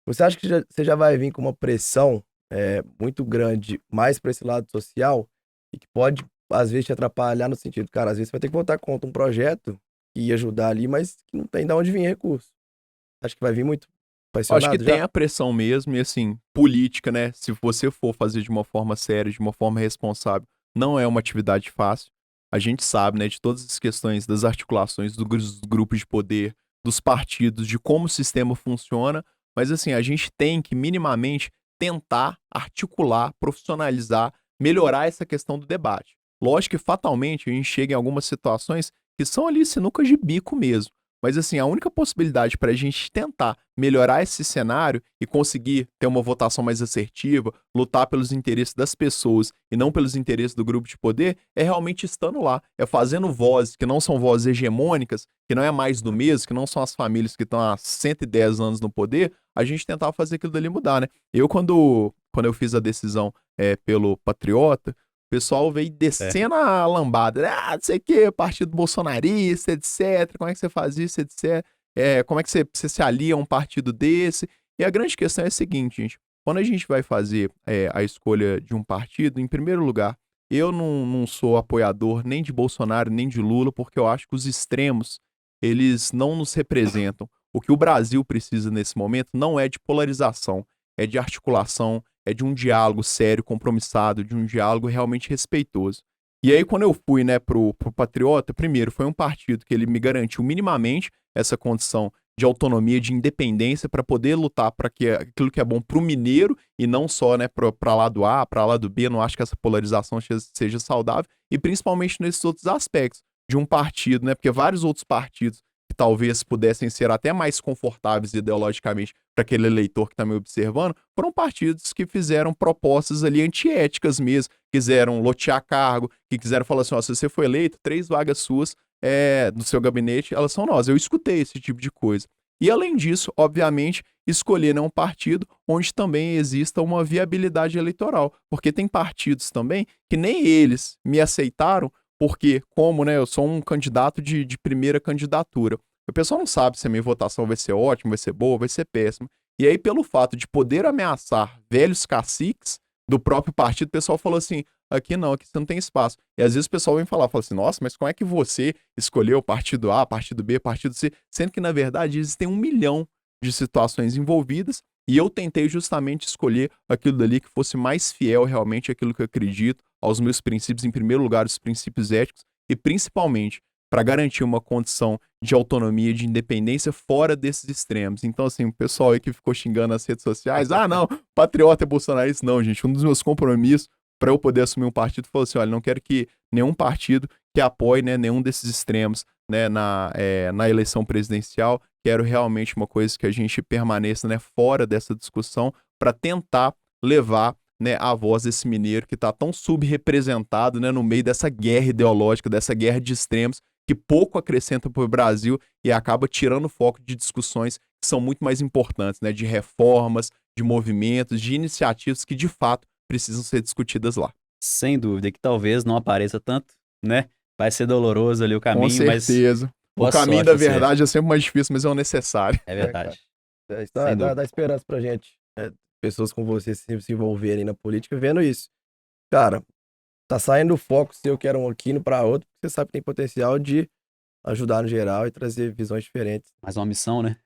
A: Você acha que você já vai vir com uma pressão muito grande mais para esse lado social e que pode, às vezes, te atrapalhar no sentido, cara, às vezes você vai ter que votar contra um projeto que ia ajudar ali, mas que não tem de onde vir recurso. Acho que vai vir muito
C: Acho que
A: pressionado
C: tem
A: já?
C: a pressão mesmo, e assim, política, né? Se você for fazer de uma forma séria, de uma forma responsável, não é uma atividade fácil. A gente sabe, né, de todas as questões das articulações dos grupos de poder, dos partidos, de como o sistema funciona, mas assim, a gente tem que minimamente tentar articular, profissionalizar, melhorar essa questão do debate. Lógico que fatalmente a gente chega em algumas situações que são ali sinucas de bico mesmo. Mas assim, a única possibilidade para a gente tentar melhorar esse cenário e conseguir ter uma votação mais assertiva, lutar pelos interesses das pessoas e não pelos interesses do grupo de poder, é realmente estando lá, é fazendo vozes que não são vozes hegemônicas, que não é mais do mesmo, que não são as famílias que estão há 110 anos no poder, a gente tentar fazer aquilo dali mudar, né? Quando eu fiz a decisão pelo Patriota, o pessoal veio descendo a lambada. Ah, não sei o que, partido bolsonarista, etc. Como é que você faz isso, etc. Como é que você se alia a um partido desse? E a grande questão é a seguinte, gente. Quando a gente vai fazer a escolha de um partido, em primeiro lugar, eu não sou apoiador nem de Bolsonaro, nem de Lula, porque eu acho que os extremos, eles não nos representam. O que o Brasil precisa nesse momento não é de polarização, é de articulação, é de um diálogo sério, compromissado, de um diálogo realmente respeitoso. E aí, quando eu fui, né, pro Patriota, primeiro, foi um partido que ele me garantiu minimamente essa condição de autonomia, de independência, para poder lutar para que aquilo que é bom para o mineiro e não só, né, para lado A, para lado B. Não acho que essa polarização seja saudável, e principalmente nesses outros aspectos de um partido, né, porque vários outros partidos que talvez pudessem ser até mais confortáveis ideologicamente para aquele eleitor que está me observando, foram partidos que fizeram propostas ali antiéticas mesmo, quiseram lotear cargo, que quiseram falar assim, ó, se você for eleito, 3 vagas suas do seu gabinete, elas são nossas. Eu escutei esse tipo de coisa. E além disso, obviamente, escolher, né, um partido onde também exista uma viabilidade eleitoral, porque tem partidos também que nem eles me aceitaram, porque, como, né, eu sou um candidato de primeira candidatura. O pessoal não sabe se a minha votação vai ser ótima, vai ser boa, vai ser péssima. E aí, pelo fato de poder ameaçar velhos caciques do próprio partido, o pessoal falou assim, aqui não, aqui você não tem espaço. E às vezes o pessoal vem falar, fala assim, nossa, mas como é que você escolheu partido A, partido B, partido C, sendo que, na verdade, existem 1 milhão de situações envolvidas, e eu tentei justamente escolher aquilo dali que fosse mais fiel realmente àquilo que eu acredito, aos meus princípios, em primeiro lugar, os princípios éticos, e principalmente para garantir uma condição de autonomia, de independência fora desses extremos. Então, assim, o pessoal aí que ficou xingando nas redes sociais, ah, não, patriota é bolsonarista, não, gente. Um dos meus compromissos para eu poder assumir um partido foi assim, olha, não quero que nenhum partido que apoie, né, nenhum desses extremos, né, na eleição presidencial. Quero realmente uma coisa que a gente permaneça, né, fora dessa discussão para tentar levar, né, a voz desse mineiro que está tão subrepresentado, né, no meio dessa guerra ideológica, dessa guerra de extremos, que pouco acrescenta para o Brasil e acaba tirando o foco de discussões que são muito mais importantes, né, de reformas, de movimentos, de iniciativas que de fato precisam ser discutidas lá.
B: Sem dúvida, que talvez não apareça tanto, né? Vai ser doloroso ali o caminho,
C: Com certeza. O
B: boa
C: caminho
B: sorte
C: da
B: a você.
C: verdade é sempre mais difícil, mas é o necessário.
B: É verdade.
A: Isso
B: Sem dúvida.
A: dá esperança pra gente. Pessoas como você se envolverem na política vendo isso. Cara, tá saindo do foco seu, que era um aqui para outro, porque você sabe que tem potencial de ajudar no geral e trazer visões diferentes.
B: Mais uma missão, né?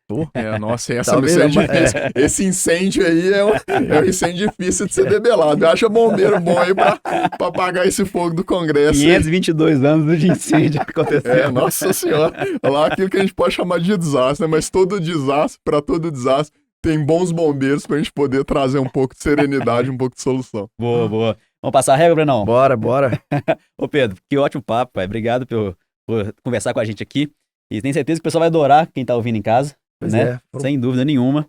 C: Nossa, essa
A: Talvez
C: missão é
A: é
C: difícil. Esse incêndio aí é um incêndio difícil de ser debelado. Acha bombeiro bom aí pra apagar esse fogo do Congresso.
B: 522 anos de incêndio acontecendo.
C: Nossa senhora. Lá aquilo que a gente pode chamar de desastre, né? Mas todo desastre, pra todo desastre, tem bons bombeiros pra gente poder trazer um pouco de serenidade, um pouco de solução.
B: Boa, boa. Vamos passar a regra, Brenão?
A: Bora.
B: Ô, Pedro, que ótimo papo, pai. Obrigado por conversar com a gente aqui. E tenho certeza que o pessoal vai adorar quem tá ouvindo em casa,
A: Pois
B: né?
A: é.
B: Sem dúvida nenhuma.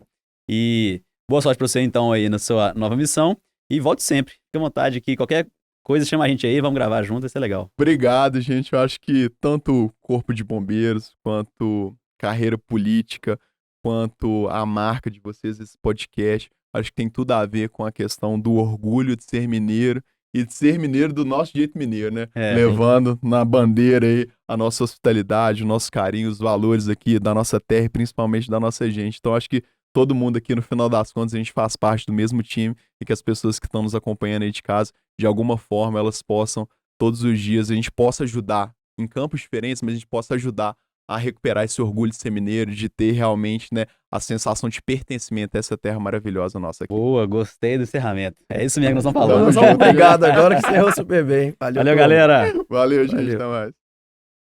B: E boa sorte pra você, então, aí na sua nova missão. E volte sempre. Fique à vontade aqui. Qualquer coisa, chama a gente aí, vamos gravar junto, vai ser legal.
C: Obrigado, gente. Eu acho que tanto Corpo de Bombeiros, quanto carreira política, quanto a marca de vocês, esse podcast, acho que tem tudo a ver com a questão do orgulho de ser mineiro e de ser mineiro do nosso jeito mineiro, né? Levando na bandeira aí a nossa hospitalidade, o nosso carinho, os valores aqui da nossa terra e principalmente da nossa gente. Então, acho que todo mundo aqui, no final das contas, a gente faz parte do mesmo time e que as pessoas que estão nos acompanhando aí de casa, de alguma forma, elas possam, todos os dias, a gente possa ajudar em campos diferentes, mas a gente possa ajudar a recuperar esse orgulho de ser mineiro, de ter realmente, né, a sensação de pertencimento a essa terra maravilhosa nossa aqui.
B: Boa, gostei do encerramento. É isso mesmo que nós estamos falando.
A: Obrigado, agora que encerrou super bem.
B: Valeu, galera.
C: Valeu, gente.
A: Valeu.
C: Até mais.